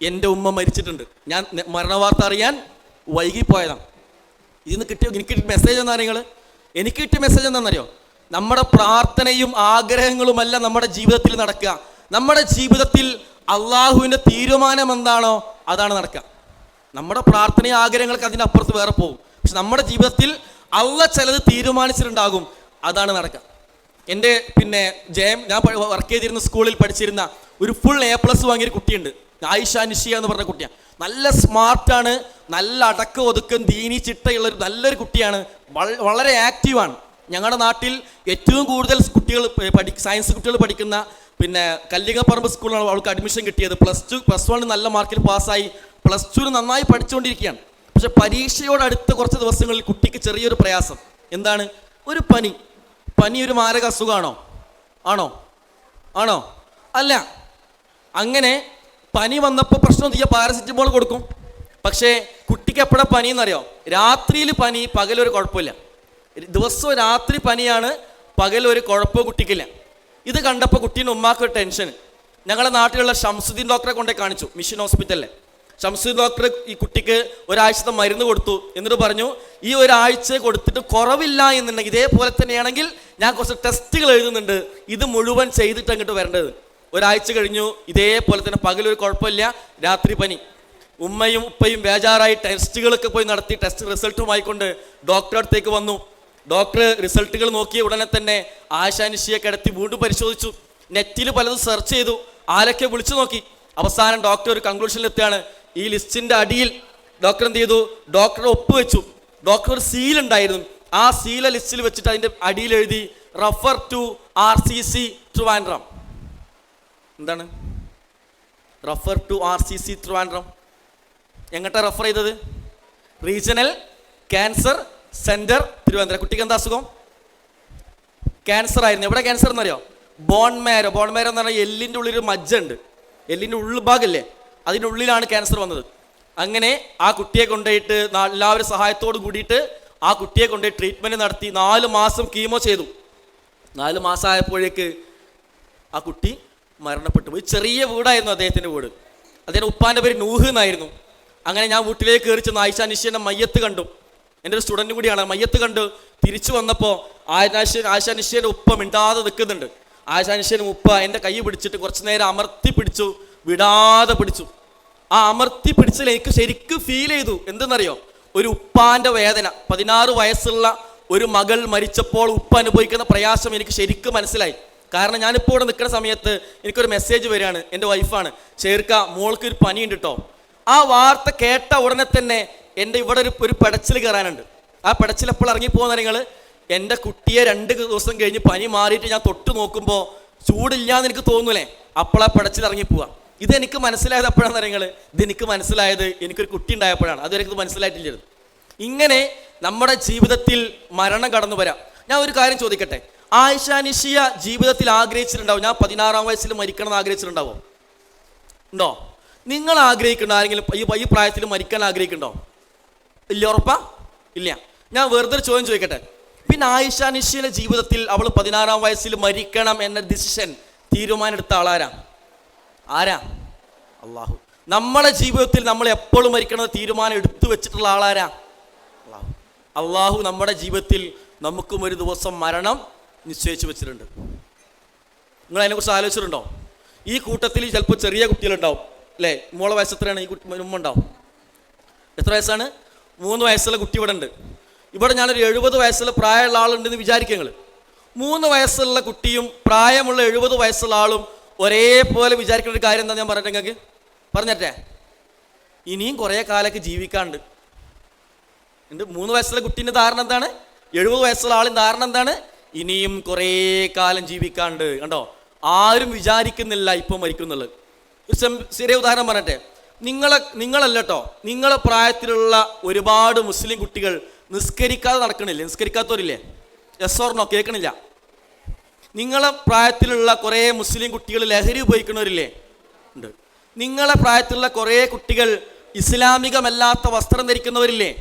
എൻ്റെ ഉമ്മ മരിച്ചിട്ടുണ്ട്. ഞാൻ മരണവാർത്ത അറിയാൻ വൈകിപ്പോയതാണ്. ഇതിന്ന് എനിക്ക് കിട്ടിയ മെസ്സേജ് എന്താ നിങ്ങൾ? എനിക്ക് കിട്ടിയ മെസ്സേജ് എന്താണെന്നറിയോ? നമ്മുടെ പ്രാർത്ഥനയും ആഗ്രഹങ്ങളുമല്ല നമ്മുടെ ജീവിതത്തിൽ നടക്കുക. നമ്മുടെ ജീവിതത്തിൽ അള്ളാഹുവിൻ്റെ തീരുമാനം എന്താണോ അതാണ് നടക്കുക. നമ്മുടെ പ്രാർത്ഥനയും ആഗ്രഹങ്ങൾക്ക് അതിനപ്പുറത്ത് വേറെ പോകും. പക്ഷെ നമ്മുടെ ജീവിതത്തിൽ അള്ളാഹ് ചിലത് തീരുമാനിച്ചിട്ടുണ്ടാകും, അതാണ് നടക്കുക. എൻ്റെ ഞാൻ വർക്ക് ചെയ്തിരുന്ന സ്കൂളിൽ പഠിച്ചിരുന്ന ഒരു ഫുൾ A+ വാങ്ങിയൊരു കുട്ടിയുണ്ട്, ആയിഷ നിഷിയ എന്ന് പറഞ്ഞ കുട്ടിയാണ്. നല്ല സ്മാർട്ടാണ്, നല്ല അടക്കം ഒതുക്കം ദീനി ചിട്ടയുള്ളൊരു നല്ലൊരു കുട്ടിയാണ്, വളരെ ആക്റ്റീവാണ്. ഞങ്ങളുടെ നാട്ടിൽ ഏറ്റവും കൂടുതൽ കുട്ടികൾ സയൻസ് കുട്ടികൾ പഠിക്കുന്ന കല്ലിങ്ങപ്പറമ്പ് സ്കൂളിലാണ് അവൾക്ക് അഡ്മിഷൻ കിട്ടിയത്. +1 നല്ല മാർക്കിൽ പാസ്സായി, +2 നന്നായി പഠിച്ചുകൊണ്ടിരിക്കുകയാണ്. പക്ഷെ പരീക്ഷയോടടുത്ത കുറച്ച് ദിവസങ്ങളിൽ കുട്ടിക്ക് ചെറിയൊരു പ്രയാസം. എന്താണ്? ഒരു പനി ഒരു മാരക അസുഖമാണോ? ആണോ? അല്ല. അങ്ങനെ പനി വന്നപ്പോൾ പ്രശ്നം ചെയ്യാൻ പാരസിറ്റമോൾ കൊടുക്കും. പക്ഷേ കുട്ടിക്ക് എപ്പോഴാണ് പനി എന്നറിയോ? രാത്രിയിൽ പനി, പകലൊരു കുഴപ്പമില്ല. ദിവസവും രാത്രി പനിയാണ്, പകലൊരു കുഴപ്പമോ കുട്ടിക്കില്ല. ഇത് കണ്ടപ്പോൾ കുട്ടീൻ്റെ ഉമ്മാക്കൊരു ടെൻഷൻ. ഞങ്ങളുടെ നാട്ടിലുള്ള ഷംസുദ്ദീൻ ഡോക്ടറെ കൊണ്ടേ കാണിച്ചു, മിഷൻ ഹോസ്പിറ്റലിലെ. ഷംസുദ്ദീൻ ഡോക്ടർ ഈ കുട്ടിക്ക് ഒരാഴ്ചത്തെ മരുന്ന് കൊടുത്തു. എന്നിട്ട് പറഞ്ഞു, ഈ ഒരാഴ്ച കൊടുത്തിട്ട് കുറവില്ല എന്നുണ്ടെങ്കിൽ, ഇതേപോലെ തന്നെയാണെങ്കിൽ ഞാൻ കുറച്ച് ടെസ്റ്റുകൾ എഴുതുന്നുണ്ട്, ഇത് മുഴുവൻ ചെയ്തിട്ട് അങ്ങോട്ട് വരേണ്ടത്. ഒരാഴ്ച കഴിഞ്ഞു, ഇതേപോലെ തന്നെ പകലൊരു കുഴപ്പമില്ല, രാത്രി പനി. ഉമ്മയും ഉപ്പയും ബേജാറായി ടെസ്റ്റുകളൊക്കെ പോയി നടത്തി ടെസ്റ്റ് റിസൾട്ടുമായിക്കൊണ്ട് ഡോക്ടറെ അടുത്തേക്ക് വന്നു. ഡോക്ടർ റിസൾട്ടുകൾ നോക്കിയ ഉടനെ തന്നെ ആയിഷ നിഷിയെ കിടത്തി വീണ്ടും പരിശോധിച്ചു. നെറ്റിൽ പലതും സെർച്ച് ചെയ്തു, ആരൊക്കെ വിളിച്ചു നോക്കി. അവസാനം ഡോക്ടർ ഒരു കൺക്ലൂഷനിലെത്തുകയാണ്. ഈ ലിസ്റ്റിൻ്റെ അടിയിൽ ഡോക്ടർ എന്ത് ചെയ്തു? ഡോക്ടറെ ഒപ്പ് വെച്ചു. ഡോക്ടർ ഒരു സീൽ ഉണ്ടായിരുന്നു, ആ സീല ലിസ്റ്റിൽ വെച്ചിട്ട് അതിൻ്റെ അടിയിൽ എഴുതി റഫർ ടു RCC ട്രിവാൻഡ്രം. എന്താണ് റഫർ ടു RCC ട്രിവാൻഡ്രം? എങ്ങോട്ടാണ് റഫർ ചെയ്തത്? Regional cancer centre Thiruvananthapuram. കുട്ടിക്ക് എന്താ അസുഖം? ക്യാൻസർ ആയിരുന്നു. എവിടെ ക്യാൻസർ എന്നറിയോ? ബോൺ മാരോ എന്ന് പറഞ്ഞാൽ എല്ലിൻ്റെ ഉള്ളിലൊരു മജ്ജ ഉണ്ട്, എല്ലിൻ്റെ ഉൾഭാഗമില്ലേ, അതിൻ്റെ ഉള്ളിലാണ് ക്യാൻസർ വന്നത്. അങ്ങനെ ആ കുട്ടിയെ കൊണ്ടുപോയിട്ട് എല്ലാവരും സഹായത്തോട് കൂടിയിട്ട് ആ കുട്ടിയെ കൊണ്ടുപോയി ട്രീറ്റ്മെൻറ്റ് നടത്തി. 4 മാസം കീമോ ചെയ്തു. 4 മാസം ആയപ്പോഴേക്ക് ആ കുട്ടി മരണപ്പെട്ടു പോയി. ചെറിയ വീടായിരുന്നു അദ്ദേഹത്തിൻ്റെ വീട്. അദ്ദേഹം ഉപ്പാൻ്റെ പേര് നൂഹ് എന്നായിരുന്നു. അങ്ങനെ ഞാൻ വീട്ടിലേക്ക് കയറി ചെന്ന് ആയിഷ നിഷിയുടെ മയ്യത്ത് കണ്ടു. എൻ്റെ ഒരു സ്റ്റുഡൻറ്റും കൂടിയാണ്. മയ്യത്ത് കണ്ട് തിരിച്ചു വന്നപ്പോൾ ആയിഷ നിഷിയുടെ ഉപ്പ മിണ്ടാതെ നിൽക്കുന്നുണ്ട്. ആയിഷ നിഷിയുടെ ഉപ്പ എൻ്റെ കൈ പിടിച്ചിട്ട് കുറച്ച് നേരം അമർത്തി പിടിച്ചു, വിടാതെ പിടിച്ചു. ആ അമർത്തി പിടിച്ചതിൽ എനിക്ക് ശരിക്കും ഫീൽ ചെയ്തു. എന്തെന്നറിയോ? ഒരു ഉപ്പാൻ്റെ വേദന. 16 വയസ്സുള്ള ഒരു മകൾ മരിച്ചപ്പോൾ ഉപ്പ അനുഭവിക്കുന്ന പ്രയാസം എനിക്ക് ശരിക്കും മനസ്സിലായി. കാരണം ഞാനിപ്പോൾ ഇവിടെ നിൽക്കുന്ന സമയത്ത് എനിക്കൊരു മെസ്സേജ് വരികയാണ്, എൻ്റെ വൈഫാണ്, ചേർക്ക മോൾക്ക് ഒരു പനിയുണ്ട് കേട്ടോ. ആ വാർത്ത കേട്ട ഉടനെ തന്നെ എൻ്റെ ഇവിടെ ഒരു പെടച്ചിൽ കയറാനുണ്ട്. ആ പെടച്ചിൽ എപ്പോൾ ഇറങ്ങിപ്പോകുന്ന നിങ്ങൾ, എൻ്റെ കുട്ടിയെ 2 ദിവസം കഴിഞ്ഞ് പനി മാറിയിട്ട് ഞാൻ തൊട്ട് നോക്കുമ്പോൾ ചൂടില്ലാന്ന് എനിക്ക് തോന്നൂലേ, അപ്പോഴാ പെടച്ചിൽ ഇറങ്ങിപ്പോവുക. ഇതെനിക്ക് മനസ്സിലായത് എപ്പോഴാണെന്ന് നിങ്ങൾ, ഇതെനിക്ക് മനസ്സിലായത് എനിക്കൊരു കുട്ടി ഉണ്ടായപ്പോഴാണ്. അതുവരെ എനിക്ക് മനസ്സിലായിട്ടില്ല. ഇങ്ങനെ നമ്മുടെ ജീവിതത്തിൽ മരണം കടന്നു വരാം. ഞാൻ ഒരു കാര്യം ചോദിക്കട്ടെ, ആയിഷ നിഷിയ ജീവിതത്തിൽ ആഗ്രഹിച്ചിട്ടുണ്ടാവും ഞാൻ 16-ാം വയസ്സിൽ മരിക്കണം എന്ന് ആഗ്രഹിച്ചിട്ടുണ്ടാവോ? ഉണ്ടോ? നിങ്ങൾ ആഗ്രഹിക്കണ്ടോ? ആരെങ്കിലും ഈ പ്രായത്തിൽ മരിക്കാൻ ആഗ്രഹിക്കണ്ടോ? ഇല്ല, ഉറപ്പാ? ഇല്ല. ഞാൻ വെറുതെ ചോദ്യം ചോദിക്കട്ടെ, പിന്നെ ആയിഷ നിഷിയുടെ ജീവിതത്തിൽ അവൾ 16-ാം വയസ്സിൽ മരിക്കണം എന്ന തീരുമാനം എടുത്ത ആരാ? അള്ളാഹു. നമ്മളെ ജീവിതത്തിൽ നമ്മൾ എപ്പോഴും മരിക്കണം തീരുമാനം എടുത്തു വെച്ചിട്ടുള്ള ആളാരാ? അള്ളാഹു നമ്മുടെ ജീവിതത്തിൽ നമുക്കും ഒരു ദിവസം മരണം നിശ്ചയിച്ചു വെച്ചിട്ടുണ്ട്. നിങ്ങൾ അതിനെക്കുറിച്ച് ആലോചിച്ചിട്ടുണ്ടോ? ഈ കൂട്ടത്തിൽ ചിലപ്പോൾ ചെറിയ കുട്ടികളുണ്ടാവും അല്ലേ? മോളെ വയസ്സ് എത്രയാണ്? ഈ കുട്ടി ഉമ്മ ഉണ്ടാവും. എത്ര വയസ്സാണ്? 3 വയസ്സുള്ള കുട്ടി ഇവിടെ ഉണ്ട്. ഇവിടെ ഞാനൊരു 70 വയസ്സുള്ള പ്രായമുള്ള ആളുണ്ടെന്ന് വിചാരിക്കുക. നിങ്ങൾ 3 വയസ്സുള്ള കുട്ടിയും പ്രായമുള്ള 70 വയസ്സുള്ള ആളും ഒരേപോലെ വിചാരിക്കേണ്ട ഒരു കാര്യം എന്താ ഞാൻ പറഞ്ഞിട്ട് നിങ്ങൾക്ക് പറഞ്ഞേ? ഇനിയും കുറേ കാലമൊക്കെ ജീവിക്കാണ്ട്. 3 വയസ്സുള്ള കുട്ടീൻ്റെ ധാരണ എന്താണ്? 70 വയസ്സുള്ള ആളിൻ്റെ ധാരണ എന്താണ്? ഇനിയും കുറേ കാലം ജീവിക്കാണ്ട്. കണ്ടോ? ആരും വിചാരിക്കുന്നില്ല ഇപ്പം മരിക്കുന്നുള്ളത്. ഒരു ചെറിയ ഉദാഹരണം പറഞ്ഞട്ടെ. നിങ്ങളല്ല കേട്ടോ, നിങ്ങളെ പ്രായത്തിലുള്ള ഒരുപാട് മുസ്ലിം കുട്ടികൾ നിസ്കരിക്കാതെ നടക്കണില്ലേ? നിസ്കരിക്കാത്തവരില്ലേ? Yes or no? കേൾക്കണില്ല. നിങ്ങളെ പ്രായത്തിലുള്ള കുറേ മുസ്ലിം കുട്ടികൾ ലഹരി ഉപയോഗിക്കുന്നവരില്ലേ? ഉണ്ട്. നിങ്ങളെ പ്രായത്തിലുള്ള കുറേ കുട്ടികൾ ഇസ്ലാമികമല്ലാത്ത വസ്ത്രം ധരിക്കുന്നവരില്ലേ?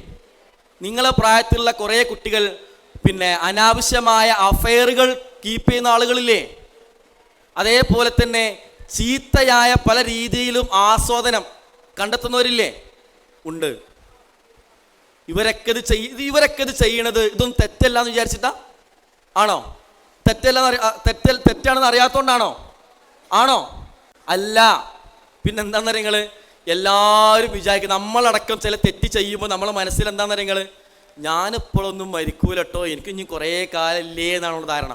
നിങ്ങളെ പ്രായത്തിലുള്ള കുറേ കുട്ടികൾ അനാവശ്യമായ അഫെയറുകൾ കീപ്പ് ചെയ്യുന്ന ആളുകളില്ലേ? അതേപോലെ തന്നെ ചീത്തയായ പല രീതിയിലും ആസ്വാദനം കണ്ടെത്തുന്നവരില്ലേ? ഉണ്ട്. ഇവരൊക്കെ ഇത് ചെയ്യണത് ഇതൊന്നും തെറ്റല്ല എന്ന് വിചാരിച്ചിട്ടാ? ആണോ? തെറ്റാണെന്ന് അറിയാത്തോണ്ടാണോ? ആണോ? അല്ല. പിന്നെന്താന്ന് നിങ്ങൾ എല്ലാവരും വിചാരിക്കും, നമ്മളടക്കം ചില തെറ്റ് ചെയ്യുമ്പോൾ നമ്മളെ മനസ്സിൽ എന്താണെന്ന് നിങ്ങൾ, ഞാനിപ്പോഴൊന്നും മരിക്കൂലട്ടോ, എനിക്ക് ഇനി കുറേ കാലമില്ലേ എന്നാണ് ധാരണ.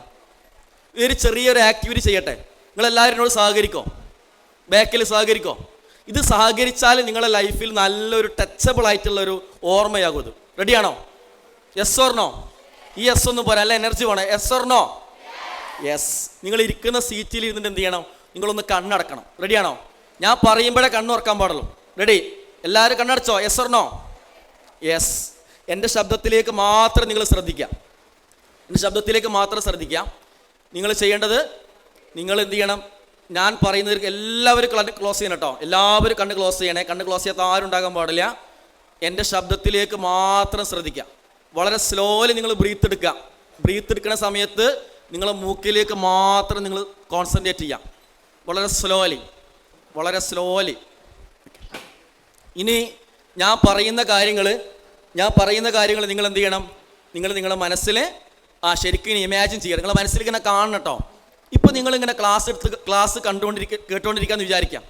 ഒരു ചെറിയൊരു ആക്ടിവിറ്റി ചെയ്യട്ടെ, നിങ്ങളെല്ലാവരും എന്നോട് സഹകരിക്കോ? ബാക്കിൽ സഹകരിക്കോ? ഇത് സഹകരിച്ചാൽ നിങ്ങളുടെ ലൈഫിൽ നല്ലൊരു ടച്ചബിൾ ആയിട്ടുള്ളൊരു ഓർമ്മയാകും ഇത്. റെഡിയാണോ? Yes or no? ഈ യെസ് ഒന്നും പോരാ, അല്ല എനർജി വേണം. Yes or no? യെസ്. നിങ്ങൾ ഇരിക്കുന്ന സീറ്റിൽ ഇരുന്നിട്ട് എന്ത് ചെയ്യണം? നിങ്ങളൊന്ന് കണ്ണടക്കണം. റെഡിയാണോ? ഞാൻ പറയുമ്പോഴേ കണ്ണുറക്കാൻ പാടുള്ളൂ. റെഡി? എല്ലാവരും കണ്ണടച്ചോ? Yes or no? യെസ്. എൻ്റെ ശബ്ദത്തിലേക്ക് മാത്രം നിങ്ങൾ ശ്രദ്ധിക്കുക. എൻ്റെ ശബ്ദത്തിലേക്ക് മാത്രം ശ്രദ്ധിക്കുക. നിങ്ങൾ ചെയ്യേണ്ടത്, നിങ്ങൾ എന്ത് ചെയ്യണം? ഞാൻ പറയുന്നവർക്ക് എല്ലാവരും കണ്ണ് ക്ലോസ് ചെയ്യണം കേട്ടോ. എല്ലാവരും കണ്ണ് ക്ലോസ് ചെയ്യണേ. കണ്ണ് ക്ലോസ് ചെയ്യാത്ത ആരും ഉണ്ടാകാൻ പാടില്ല. എൻ്റെ ശബ്ദത്തിലേക്ക് മാത്രം ശ്രദ്ധിക്കുക. വളരെ സ്ലോലി നിങ്ങൾ ബ്രീത്ത് എടുക്കുക. ബ്രീത്ത് എടുക്കുന്ന സമയത്ത് നിങ്ങളെ മൂക്കിലേക്ക് മാത്രം നിങ്ങൾ കോൺസെൻട്രേറ്റ് ചെയ്യാം. വളരെ സ്ലോലി, വളരെ സ്ലോലി. ഇനി ഞാൻ പറയുന്ന കാര്യങ്ങൾ നിങ്ങൾ എന്ത് ചെയ്യണം? നിങ്ങളുടെ മനസ്സിൽ ശരിക്കും ഇമാജിൻ ചെയ്യുക. നിങ്ങളുടെ മനസ്സിൽ ഇങ്ങനെ കാണണം കേട്ടോ. ഇപ്പോൾ നിങ്ങളിങ്ങനെ ക്ലാസ് കേട്ടുകൊണ്ടിരിക്കാമെന്ന് വിചാരിക്കാം.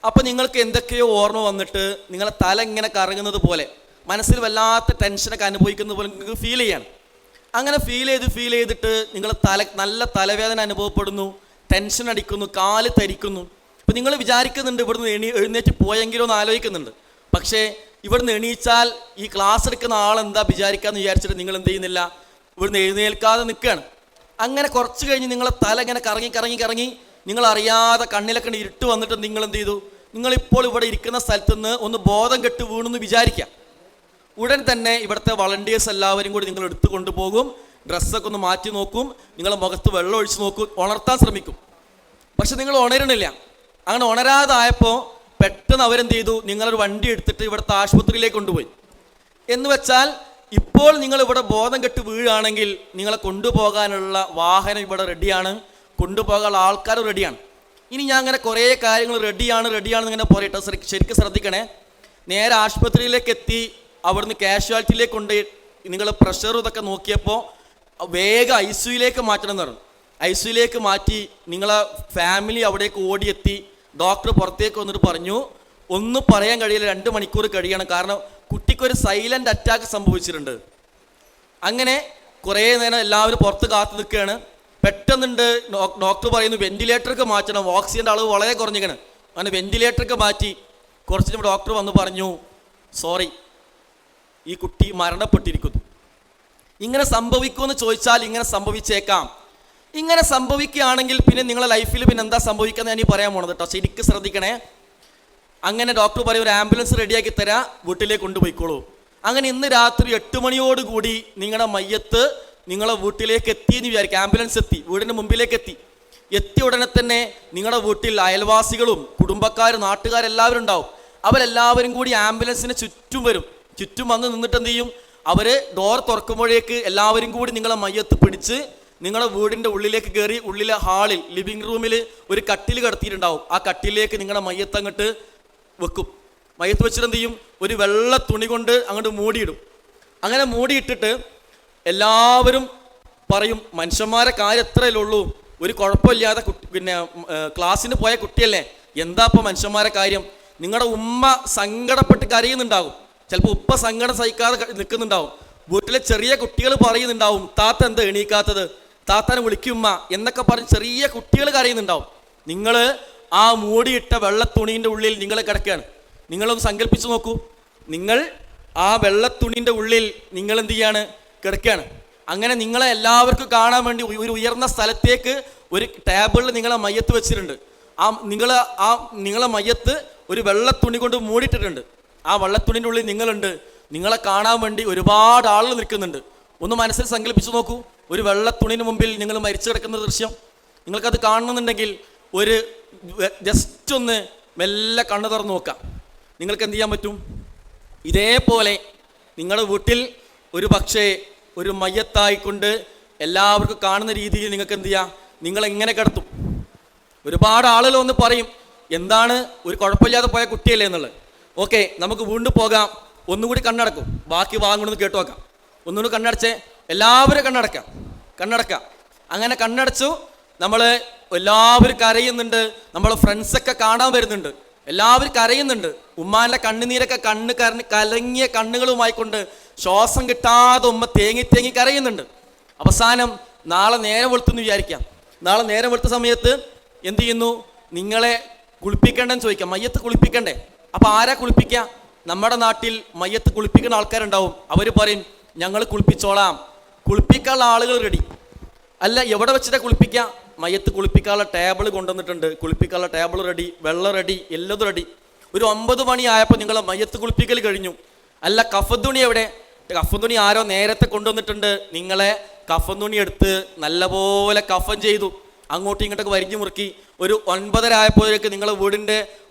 അപ്പോൾ നിങ്ങൾക്ക് എന്തൊക്കെയോ ഓർമ്മ വന്നിട്ട് നിങ്ങളെ തല ഇങ്ങനെ കറങ്ങുന്നത് പോലെ, മനസ്സിൽ വല്ലാത്ത ടെൻഷനൊക്കെ അനുഭവിക്കുന്നത് പോലെ നിങ്ങൾക്ക് ഫീൽ ചെയ്യണം. അങ്ങനെ ഫീൽ ചെയ്തിട്ട് നിങ്ങൾ നല്ല തലവേദന അനുഭവപ്പെടുന്നു, ടെൻഷൻ അടിക്കുന്നു, കാല് തരിക്കുന്നു. ഇപ്പം നിങ്ങൾ വിചാരിക്കുന്നുണ്ട് ഇവിടുന്ന് എഴുന്നേറ്റ് പോയെങ്കിലോ എന്ന് ആലോചിക്കുന്നുണ്ട്. പക്ഷേ ഇവിടുന്ന് എണീച്ചാൽ ഈ ക്ലാസ് എടുക്കുന്ന ആളെന്താ വിചാരിക്കാമെന്ന് വിചാരിച്ചിട്ട് നിങ്ങൾ എന്ത് ചെയ്യുന്നില്ല? ഇവിടുന്ന് എഴുന്നേൽക്കാതെ നിൽക്കുകയാണ്. അങ്ങനെ കുറച്ച് കഴിഞ്ഞ് നിങ്ങളെ തല ഇങ്ങനെ കറങ്ങി നിങ്ങളറിയാതെ കണ്ണിലൊക്കെ ഇരുട്ട് വന്നിട്ട് നിങ്ങൾ എന്ത് ചെയ്തു? നിങ്ങളിപ്പോൾ ഇവിടെ ഇരിക്കുന്ന സ്ഥലത്തുനിന്ന് ഒന്ന് ബോധം കെട്ട് വീണെന്ന് വിചാരിക്കാം. ഉടൻ തന്നെ ഇവിടുത്തെ വളണ്ടിയേഴ്സ് എല്ലാവരും കൂടി നിങ്ങൾ എടുത്തു കൊണ്ടുപോകും. ഡ്രസ്സൊക്കെ ഒന്ന് മാറ്റി നോക്കും, നിങ്ങളെ മുഖത്ത് വെള്ളം ഒഴിച്ച് നോക്കും, ഉണർത്താൻ ശ്രമിക്കും. പക്ഷെ നിങ്ങൾ ഉണരണില്ല. അങ്ങനെ ഉണരാതായപ്പോൾ പെട്ടെന്ന് അവരെന്ത് ചെയ്തു? നിങ്ങളൊരു വണ്ടി എടുത്തിട്ട് ഇവിടുത്തെ ആശുപത്രിയിലേക്ക് കൊണ്ടുപോയി. എന്ന് വെച്ചാൽ ഇപ്പോൾ നിങ്ങൾ ഇവിടെ ബോധം കെട്ട് വീഴുകയാണെങ്കിൽ നിങ്ങളെ കൊണ്ടുപോകാനുള്ള വാഹനം ഇവിടെ റെഡിയാണ്, കൊണ്ടുപോകാനുള്ള ആൾക്കാർ റെഡിയാണ്. ഇനി ഞാൻ അങ്ങനെ കുറേ കാര്യങ്ങൾ റെഡിയാണ് ഇങ്ങനെ പറയട്ടെ. ശരിക്കും ശ്രദ്ധിക്കണേ. നേരെ ആശുപത്രിയിലേക്ക് എത്തി അവിടുന്ന് കാഷ്വാലിറ്റിയിലേക്ക് കൊണ്ട് നിങ്ങൾ പ്രഷർ ഇതൊക്കെ നോക്കിയപ്പോൾ വേഗം ICUയിലേക്ക് മാറ്റണം എന്ന് പറഞ്ഞു. ICUയിലേക്ക് മാറ്റി നിങ്ങളെ ഫാമിലി അവിടേക്ക് ഓടിയെത്തി. ഡോക്ടർ പുറത്തേക്ക് വന്നിട്ട് പറഞ്ഞു, ഒന്നും പറയാൻ കഴിയില്ല, 2 മണിക്കൂർ കഴിയണം, കാരണം കുട്ടിക്കൊരു സൈലൻ്റ് അറ്റാക്ക് സംഭവിച്ചിട്ടുണ്ട്. അങ്ങനെ കുറേ നേരം എല്ലാവരും പുറത്ത് കാത്തു നിൽക്കുകയാണ്. പെട്ടെന്നുണ്ട് ഡോക്ടർ പറയുന്നു വെന്റിലേറ്റർക്ക് മാറ്റണം, ഓക്സിജൻ്റെ അളവ് വളരെ കുറഞ്ഞിരിക്കണം. അങ്ങനെ വെന്റിലേറ്റർക്ക് മാറ്റി. കുറച്ച് ഡോക്ടർ വന്ന് പറഞ്ഞു, സോറി, ഈ കുട്ടി മരണപ്പെട്ടിരിക്കുന്നു. ഇങ്ങനെ സംഭവിക്കുമെന്ന് ചോദിച്ചാൽ ഇങ്ങനെ സംഭവിച്ചേക്കാം. ഇങ്ങനെ സംഭവിക്കുകയാണെങ്കിൽ പിന്നെ നിങ്ങളുടെ ലൈഫിൽ പിന്നെ എന്താ സംഭവിക്കുന്നത് ഞാൻ ഈ പറയാൻ പോണത് കേട്ടോ. ശരിക്കും ശ്രദ്ധിക്കണേ. അങ്ങനെ ഡോക്ടർ പറയും, ഒരു ആംബുലൻസ് റെഡിയാക്കി തരാം, വീട്ടിലേക്ക് കൊണ്ടുപോയിക്കോളൂ. അങ്ങനെ ഇന്ന് രാത്രി 8 മണിയോടുകൂടി നിങ്ങളുടെ മയ്യത്ത് നിങ്ങളെ വീട്ടിലേക്ക് എത്തിയെന്ന് വിചാരിക്കും. ആംബുലൻസ് എത്തി, വീടിൻ്റെ മുമ്പിലേക്ക് എത്തിയ ഉടനെ തന്നെ നിങ്ങളുടെ വീട്ടിൽ അയൽവാസികളും കുടുംബക്കാരും നാട്ടുകാരെല്ലാവരും ഉണ്ടാവും. അവരെല്ലാവരും കൂടി ആംബുലൻസിന് ചുറ്റും വരും. ചുറ്റും വന്ന് നിന്നിട്ട് എന്ത് ചെയ്യും? അവർ ഡോർ തുറക്കുമ്പോഴേക്ക് എല്ലാവരും കൂടി നിങ്ങളെ മയ്യത്ത് പിടിച്ച് നിങ്ങളുടെ വീടിൻ്റെ ഉള്ളിലേക്ക് കയറി ഉള്ളിലെ ഹാളിൽ ലിവിങ് റൂമിൽ ഒരു കട്ടിൽ കിടത്തിയിട്ടുണ്ടാവും. ആ കട്ടിലേക്ക് നിങ്ങളുടെ മയ്യത്ത് അങ്ങോട്ട് വെക്കും. മയ്യത്ത് വെച്ചിട്ട് എന്ത് ചെയ്യും? ഒരു വെള്ള തുണി കൊണ്ട് അങ്ങോട്ട് മൂടിയിടും. അങ്ങനെ മൂടിയിട്ടിട്ട് എല്ലാവരും പറയും, മനുഷ്യന്മാരെ കാര്യം എത്രയല്ലേ ഉള്ളൂ, ഒരു കുഴപ്പമില്ലാതെ ക്ലാസ്സിന് പോയ കുട്ടിയല്ലേ, എന്താ ഇപ്പോൾ മനുഷ്യന്മാരെ കാര്യം? നിങ്ങളുടെ ഉമ്മ സങ്കടപ്പെട്ട് കരയുന്നുണ്ടാകും, ചിലപ്പോൾ ഉപ്പ സങ്കടം സഹിക്കാതെ നിൽക്കുന്നുണ്ടാവും. വീട്ടിലെ ചെറിയ കുട്ടികൾ പറയുന്നുണ്ടാവും, താത്ത എന്താ എണീക്കാത്തത്, താത്താനെ വിളിക്കുമ്മ എന്നൊക്കെ പറഞ്ഞ് ചെറിയ കുട്ടികൾ കരയുന്നുണ്ടാവും. നിങ്ങൾ ആ മൂടിയിട്ട വെള്ളത്തുണീൻ്റെ ഉള്ളിൽ നിങ്ങൾ കിടക്കുകയാണ്. നിങ്ങളൊന്ന് സങ്കല്പിച്ച് നോക്കൂ. നിങ്ങൾ ആ വെള്ളത്തുണീൻ്റെ ഉള്ളിൽ നിങ്ങൾ എന്ത് ചെയ്യാണ്? കിടക്കുകയാണ്. അങ്ങനെ നിങ്ങളെ എല്ലാവർക്കും കാണാൻ വേണ്ടി ഒരു ഉയർന്ന സ്ഥലത്തേക്ക് ഒരു ടേബിളിൽ നിങ്ങളെ മയ്യത്ത് വെച്ചിട്ടുണ്ട്. നിങ്ങളെ മയ്യത്ത് ഒരു വെള്ളത്തുണി കൊണ്ട് മൂടിയിട്ടിട്ടുണ്ട്. ആ വെള്ളത്തുണിൻ്റെ ഉള്ളിൽ നിങ്ങളുണ്ട്. നിങ്ങളെ കാണാൻ വേണ്ടി ഒരുപാട് ആളുകൾ നിൽക്കുന്നുണ്ട്. ഒന്ന് മനസ്സിൽ സങ്കല്പിച്ച് നോക്കൂ. ഒരു വെള്ളത്തുണിന് മുമ്പിൽ നിങ്ങൾ മരിച്ചു കിടക്കുന്ന ദൃശ്യം നിങ്ങൾക്കത് കാണണമെന്നുണ്ടെങ്കിൽ ഒരു ജസ്റ്റ് ഒന്ന് മെല്ലെ കണ്ണു തുറന്ന് നോക്കാം. നിങ്ങൾക്ക് എന്ത് ചെയ്യാൻ പറ്റും? ഇതേപോലെ നിങ്ങളുടെ വീട്ടിൽ ഒരു പക്ഷേ ഒരു മയ്യത്തായിക്കൊണ്ട് എല്ലാവർക്കും കാണുന്ന രീതിയിൽ നിങ്ങൾക്ക് എന്ത് ചെയ്യാം? നിങ്ങളെങ്ങനെ കിടത്തും? ഒരുപാട് ആളുകൾ ഒന്ന് പറയും, എന്താണ് ഒരു കുഴപ്പമില്ലാതെ പോയ കുട്ടിയല്ലേ എന്നുള്ളത്. ഓക്കെ, നമുക്ക് വീണ്ടും പോകാം. ഒന്നുകൂടി കണ്ണടക്കും, ബാക്കി ഭാഗങ്ങളൊന്ന് കേട്ടു നോക്കാം. ഒന്നുകൂടി കണ്ണടച്ചേ, എല്ലാവരും കണ്ണടക്കാം. അങ്ങനെ കണ്ണടച്ചു. നമ്മൾ എല്ലാവരും കരയുന്നുണ്ട്, നമ്മളെ ഫ്രണ്ട്സൊക്കെ കാണാൻ വരുന്നുണ്ട്, എല്ലാവരും കരയുന്നുണ്ട്. ഉമ്മാൻ്റെ കണ്ണുനീരൊക്കെ കലങ്ങിയ കണ്ണുകളുമായിക്കൊണ്ട് ശ്വാസം കിട്ടാതെ ഉമ്മ തേങ്ങി കരയുന്നുണ്ട്. അവസാനം നാളെ നേരം വെളുത്തെന്ന് വിചാരിക്കാം. നാളെ നേരം വെളുത്ത സമയത്ത് എന്ത് ചെയ്യുന്നു? നിങ്ങളെ കുളിപ്പിക്കേണ്ടെന്ന് ചോദിക്കാം. മയ്യത്ത് കുളിപ്പിക്കണ്ടേ? അപ്പം ആരാ കുളിപ്പിക്കുക? നമ്മുടെ നാട്ടിൽ മയ്യത്ത് കുളിപ്പിക്കുന്ന ആൾക്കാരുണ്ടാവും. അവർ പറയും, ഞങ്ങൾ കുളിപ്പിച്ചോളാം. കുളിപ്പിക്കാനുള്ള ആളുകൾ റെഡി. അല്ല, എവിടെ വെച്ചിട്ടാണ് കുളിപ്പിക്കുക? മയ്യത്ത് കുളിപ്പിക്കാനുള്ള ടേബിൾ കൊണ്ടുവന്നിട്ടുണ്ട്, കുളിപ്പിക്കാനുള്ള ടേബിൾ റെഡി, വെള്ളം റെഡി, എല്ലതും റെഡി. ഒരു 9 മണിയായപ്പോൾ നിങ്ങളെ മയ്യത്ത് കുളിപ്പിക്കൽ കഴിഞ്ഞു. അല്ല, കഫത്തുണി എവിടെ? കഫത്തുണി ആരോ നേരത്തെ കൊണ്ടുവന്നിട്ടുണ്ട്. നിങ്ങളെ കഫത്തുണി എടുത്ത് നല്ലപോലെ കഫൻ ചെയ്തു, അങ്ങോട്ടും ഇങ്ങോട്ടൊക്കെ വരിഞ്ഞു മുറുക്കി. ഒരു 9:30 ആയപ്പോഴേക്ക് നിങ്ങളെ വീടിൻ്റെ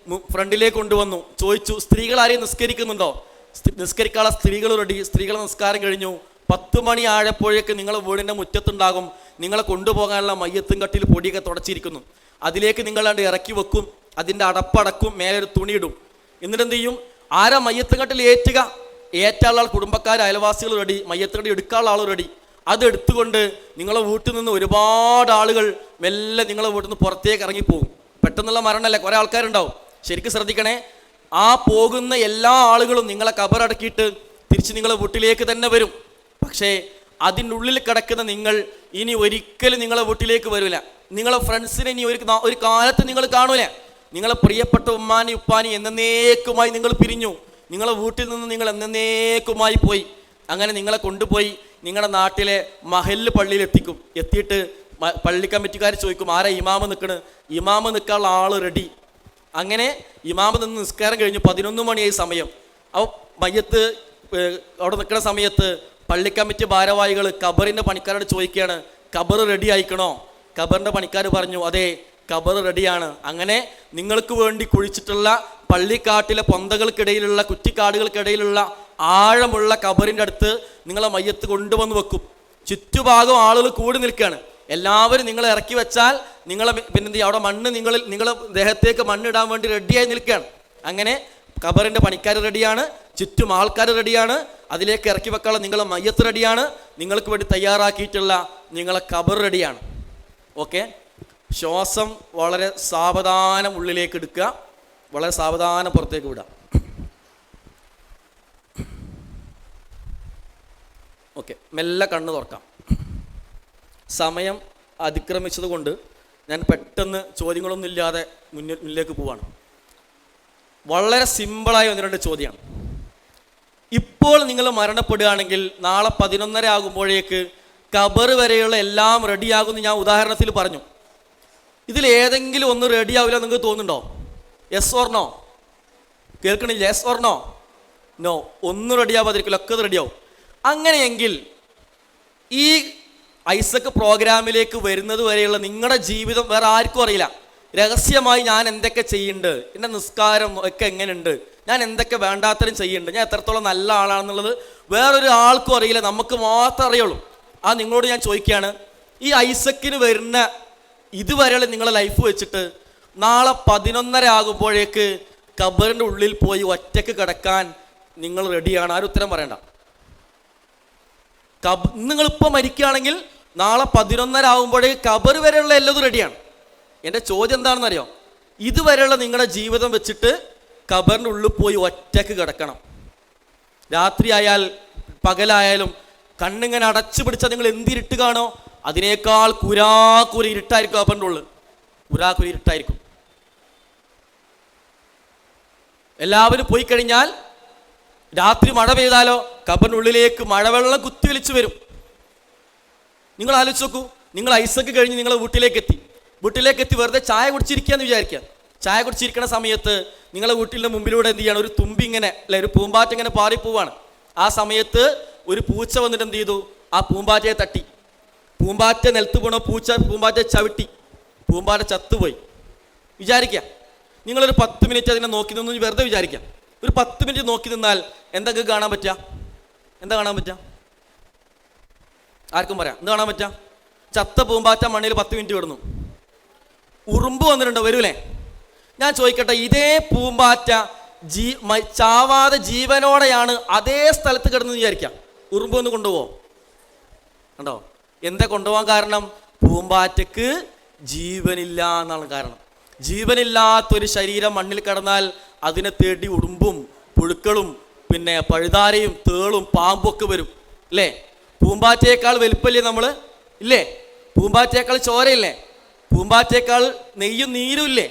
ഫ്രണ്ടിലേക്ക് കൊണ്ടുവന്നു. ചോദിച്ചു, സ്ത്രീകൾ ആരെയും നിസ്കരിക്കുന്നുണ്ടോ? നിസ്കരിക്കാനുള്ള സ്ത്രീകൾ റെഡി. സ്ത്രീകളെ നിസ്കാരം കഴിഞ്ഞു. 10 മണി ആയപ്പോഴേക്ക് നിങ്ങളെ വീടിൻ്റെ മുറ്റത്തുണ്ടാകും. നിങ്ങളെ കൊണ്ടുപോകാനുള്ള മയ്യത്തും കട്ടിൽ പൊടിയൊക്കെ തുടച്ചിരിക്കുന്നു. അതിലേക്ക് നിങ്ങളാണ്ട് ഇറക്കി വെക്കും, അതിൻ്റെ അടപ്പടക്കും, മേലൊരു തുണിയിടും. എന്നിട്ട് എന്ത് ചെയ്യും? ആരാ മയ്യത്തും കട്ടിൽ ഏറ്റാനുള്ള ആൾ? കുടുംബക്കാർ, അയൽവാസികൾ റെഡി. മയ്യത്ത് കട്ടി എടുക്കാനുള്ള ആൾ റെഡി. അതെടുത്തുകൊണ്ട് നിങ്ങളെ വീട്ടിൽ നിന്ന് ഒരുപാട് ആളുകൾ മെല്ലെ നിങ്ങളെ വീട്ടിൽ നിന്ന് പുറത്തേക്ക് ഇറങ്ങിപ്പോകും. പെട്ടെന്നുള്ള മരണമല്ലേ, കുറേ ആൾക്കാരുണ്ടാവും. ശരിക്കും ശ്രദ്ധിക്കണേ. ആ പോകുന്ന എല്ലാ ആളുകളും നിങ്ങളെ കബറടക്കിയിട്ട് തിരിച്ച് നിങ്ങളെ വീട്ടിലേക്ക് തന്നെ വരും. പക്ഷേ അതിനുള്ളിൽ കിടക്കുന്ന നിങ്ങൾ ഇനി ഒരിക്കലും നിങ്ങളെ വീട്ടിലേക്ക് വരില്ല. നിങ്ങളെ ഫ്രണ്ട്സിനെ ഇനി ഒരു കാലത്ത് നിങ്ങൾ കാണൂല. നിങ്ങളെ പ്രിയപ്പെട്ട ഉമ്മാനി ഉപ്പാനി എന്നേക്കുമായി നിങ്ങൾ പിരിഞ്ഞു. നിങ്ങളെ വീട്ടിൽ നിന്ന് നിങ്ങൾ എന്നേക്കുമായി പോയി. അങ്ങനെ നിങ്ങളെ കൊണ്ടുപോയി നിങ്ങളുടെ നാട്ടിലെ മഹല്ല് പള്ളിയിൽ എത്തിയിട്ട് പള്ളി കമ്മിറ്റിക്കാർ ചോദിക്കും, ആരാ ഇമാമ് നിൽക്കണ്? ഇമാമ് നിൽക്കാനുള്ള ആൾ റെഡി. അങ്ങനെ ഇമാമ് നിന്ന് നിസ്കാരം കഴിഞ്ഞു. 11 മണിയായി സമയം. അപ്പോൾ മയ്യത്ത് അവിടെ നിൽക്കുന്ന സമയത്ത് പള്ളി കമ്മിറ്റി ഭാരവാഹികൾ ഖബറിൻ്റെ പണിക്കാരോട് ചോദിക്കുകയാണ്, ഖബർ റെഡി ആയിക്കണോ? ഖബറിൻ്റെ പണിക്കാർ പറഞ്ഞു, അതെ, ഖബർ റെഡിയാണ്. അങ്ങനെ നിങ്ങൾക്ക് വേണ്ടി കുഴിച്ചിട്ടുള്ള പള്ളിക്കാട്ടിലെ പൊന്തകൾക്കിടയിലുള്ള കുറ്റിക്കാടുകൾക്കിടയിലുള്ള ആഴമുള്ള ഖബറിൻ്റെ അടുത്ത് നിങ്ങളെ മയ്യത്ത് കൊണ്ടുവന്ന് വെക്കും. ചുറ്റുഭാഗം ആളുകൾ കൂടി നിൽക്കുകയാണ്. എല്ലാവരും നിങ്ങളെ ഇറക്കി വെച്ചാൽ നിങ്ങളെ പിന്നെന്ത് ചെയ്യും? അവിടെ മണ്ണ് നിങ്ങളെ ദേഹത്തേക്ക് മണ്ണിടാൻ വേണ്ടി റെഡിയായി നിൽക്കുകയാണ്. അങ്ങനെ ഖബറിൻ്റെ പണിക്കാർ റെഡിയാണ്, ചുറ്റും ആൾക്കാർ റെഡിയാണ്, അതിലേക്ക് ഇറക്കി വെക്കാനുള്ള നിങ്ങളെ മയ്യത്ത് റെഡിയാണ്, നിങ്ങൾക്ക് വേണ്ടി തയ്യാറാക്കിയിട്ടുള്ള നിങ്ങളെ ഖബർ റെഡിയാണ്. ഓക്കെ, ശ്വാസം വളരെ സാവധാനം ഉള്ളിലേക്ക് എടുക്കുക, വളരെ സാവധാനം പുറത്തേക്ക് വിടുക. ഓക്കെ, മെല്ലെ കണ്ണ് തുറക്കാം. സമയം അതിക്രമിച്ചത് കൊണ്ട് ഞാൻ പെട്ടെന്ന് ചോദ്യങ്ങളൊന്നും ഇല്ലാതെ മുന്നിലേക്ക് പോവാണ്. വളരെ സിമ്പിളായ 1-2 ചോദ്യമാണ്. ഇപ്പോൾ നിങ്ങൾ മരണപ്പെടുകയാണെങ്കിൽ നാളെ 11:30 ആകുമ്പോഴേക്ക് ഖബർ വരെയുള്ള എല്ലാം റെഡിയാകുമെന്ന് ഞാൻ ഉദാഹരണത്തിൽ പറഞ്ഞു. ഇതിലേതെങ്കിലും ഒന്ന് റെഡിയാവില്ല നിങ്ങൾക്ക് തോന്നുന്നുണ്ടോ? Yes or no? കേൾക്കണില്ല? Yes or no? നോ, ഒന്നും റെഡിയാവാതിരിക്കില്ല, ഒക്കെ റെഡിയാവും. അങ്ങനെയെങ്കിൽ ഈ ഐസക് പ്രോഗ്രാമിലേക്ക് വരുന്നത് വരെയുള്ള നിങ്ങളുടെ ജീവിതം വേറെ ആർക്കും അറിയില്ല. രഹസ്യമായി ഞാൻ എന്തൊക്കെ ചെയ്യുന്നുണ്ട്, എൻ്റെ നിസ്കാരം ഒക്കെ എങ്ങനെയുണ്ട്, ഞാൻ എന്തൊക്കെ വേണ്ടാത്തരം ചെയ്യുന്നുണ്ട്, ഞാൻ എത്രത്തോളം നല്ല ആളാണെന്നുള്ളത് വേറൊരു ആൾക്കും അറിയില്ല, നമുക്ക് മാത്രമേ അറിയുള്ളൂ. ആ നിങ്ങളോട് ഞാൻ ചോദിക്കുകയാണ്, ഈ ഐസക്കിന് വരുന്ന ഇതുവരെയുള്ള നിങ്ങളുടെ ലൈഫ് വെച്ചിട്ട് നാളെ 11:30 ആകുമ്പോഴേക്ക് ഖബറിൻ്റെ ഉള്ളിൽ പോയി ഒറ്റയ്ക്ക് കിടക്കാൻ നിങ്ങൾ റെഡിയാണ്? ആരും ഉത്തരം പറയണ്ട. നിങ്ങളിപ്പോൾ മരിക്കുകയാണെങ്കിൽ നാളെ 11:30 ആകുമ്പോഴേക്ക് ഖബർ വരെയുള്ള എല്ലതും റെഡിയാണ്. എൻ്റെ ചോദ്യം എന്താണെന്നറിയോ? ഇതുവരെയുള്ള നിങ്ങളുടെ ജീവിതം വെച്ചിട്ട് ഖബറിൻ്റെ ഉള്ളിൽ പോയി ഒറ്റയ്ക്ക് കിടക്കണം. രാത്രി ആയാൽ പകലായാലും കണ്ണിങ്ങനെ അടച്ചു പിടിച്ചാൽ നിങ്ങൾ എന്തിരുട്ട് കാണോ? അതിനേക്കാൾ കുരാക്കുരി ഇരുട്ടായിരിക്കും ഖബറിൻ്റെ ഉള്ളിൽ. കുരാക്കുരി ഇരുട്ടായിരിക്കും. എല്ലാവരും പോയി കഴിഞ്ഞാൽ രാത്രി മഴ പെയ്താലോ ഖബറിൻ്റെ ഉള്ളിലേക്ക് മഴവെള്ളം കുത്തിവലിച്ചു വരും. നിങ്ങൾ ആലോചിച്ച് നോക്കൂ. നിങ്ങൾ ഐസക്ക് കഴിഞ്ഞ് നിങ്ങളെ വീട്ടിലേക്ക് എത്തി വെറുതെ ചായ കുടിച്ചിരിക്കുകയെന്ന് വിചാരിക്കുക. ചായ കുടിച്ചിരിക്കുന്ന സമയത്ത് നിങ്ങളെ വീട്ടിൻ്റെ മുമ്പിലൂടെ എന്ത് ചെയ്യണം? ഒരു തുമ്പി ഇങ്ങനെ അല്ലെ, ഒരു പൂമ്പാറ്റ ഇങ്ങനെ പാറിപ്പോവാണ്. ആ സമയത്ത് ഒരു പൂച്ച വന്നിട്ട് എന്ത് ചെയ്തു? ആ പൂമ്പാറ്റയെ തട്ടി. പൂമ്പാറ്റ നിലത്ത് പോണോ, പൂമ്പാറ്റ ചവിട്ടി, പൂമ്പാറ്റ ചത്തുപോയി. വിചാരിക്കുക, നിങ്ങളൊരു 10 മിനിറ്റ് അതിനെ നോക്കി നിന്ന് വെറുതെ വിചാരിക്കാം. ഒരു 10 മിനിറ്റ് നോക്കി നിന്നാൽ എന്തൊക്കെ കാണാൻ പറ്റുക? എന്താ കാണാൻ പറ്റുക? ആർക്കും പറയാം. എന്ത് കാണാൻ പറ്റുക? ചത്ത പൂമ്പാറ്റ മണ്ണിൽ 10 മിനിറ്റ് കിടന്നു. ഉറുമ്പ് വന്നിട്ടുണ്ടോ? വരൂലേ? ഞാൻ ചോദിക്കട്ടെ, ഇതേ പൂമ്പാറ്റ ചാവാതെ ജീവനോടെയാണ് അതേ സ്ഥലത്ത് കിടന്ന് വിചാരിക്കാം, ഉറുമ്പ് ഒന്ന് കൊണ്ടുപോവോ? കണ്ടോ? എന്താ കൊണ്ടുപോകാൻ കാരണം? പൂമ്പാറ്റക്ക് ജീവനില്ല എന്നാണ് കാരണം. ജീവനില്ലാത്തൊരു ശരീരം മണ്ണിൽ കിടന്നാൽ അതിനെ തേടി ഉടുമ്പും പുഴുക്കളും പിന്നെ പഴുതാരയും തേളും പാമ്പും ഒക്കെ വരും, അല്ലേ? പൂമ്പാറ്റയേക്കാൾ വലുപ്പല്ലേ നമ്മൾ? ഇല്ലേ? പൂമ്പാറ്റയേക്കാൾ ചോരയില്ലേ? പൂമ്പാറ്റയേക്കാൾ നെയ്യും നീരും ഇല്ലേ?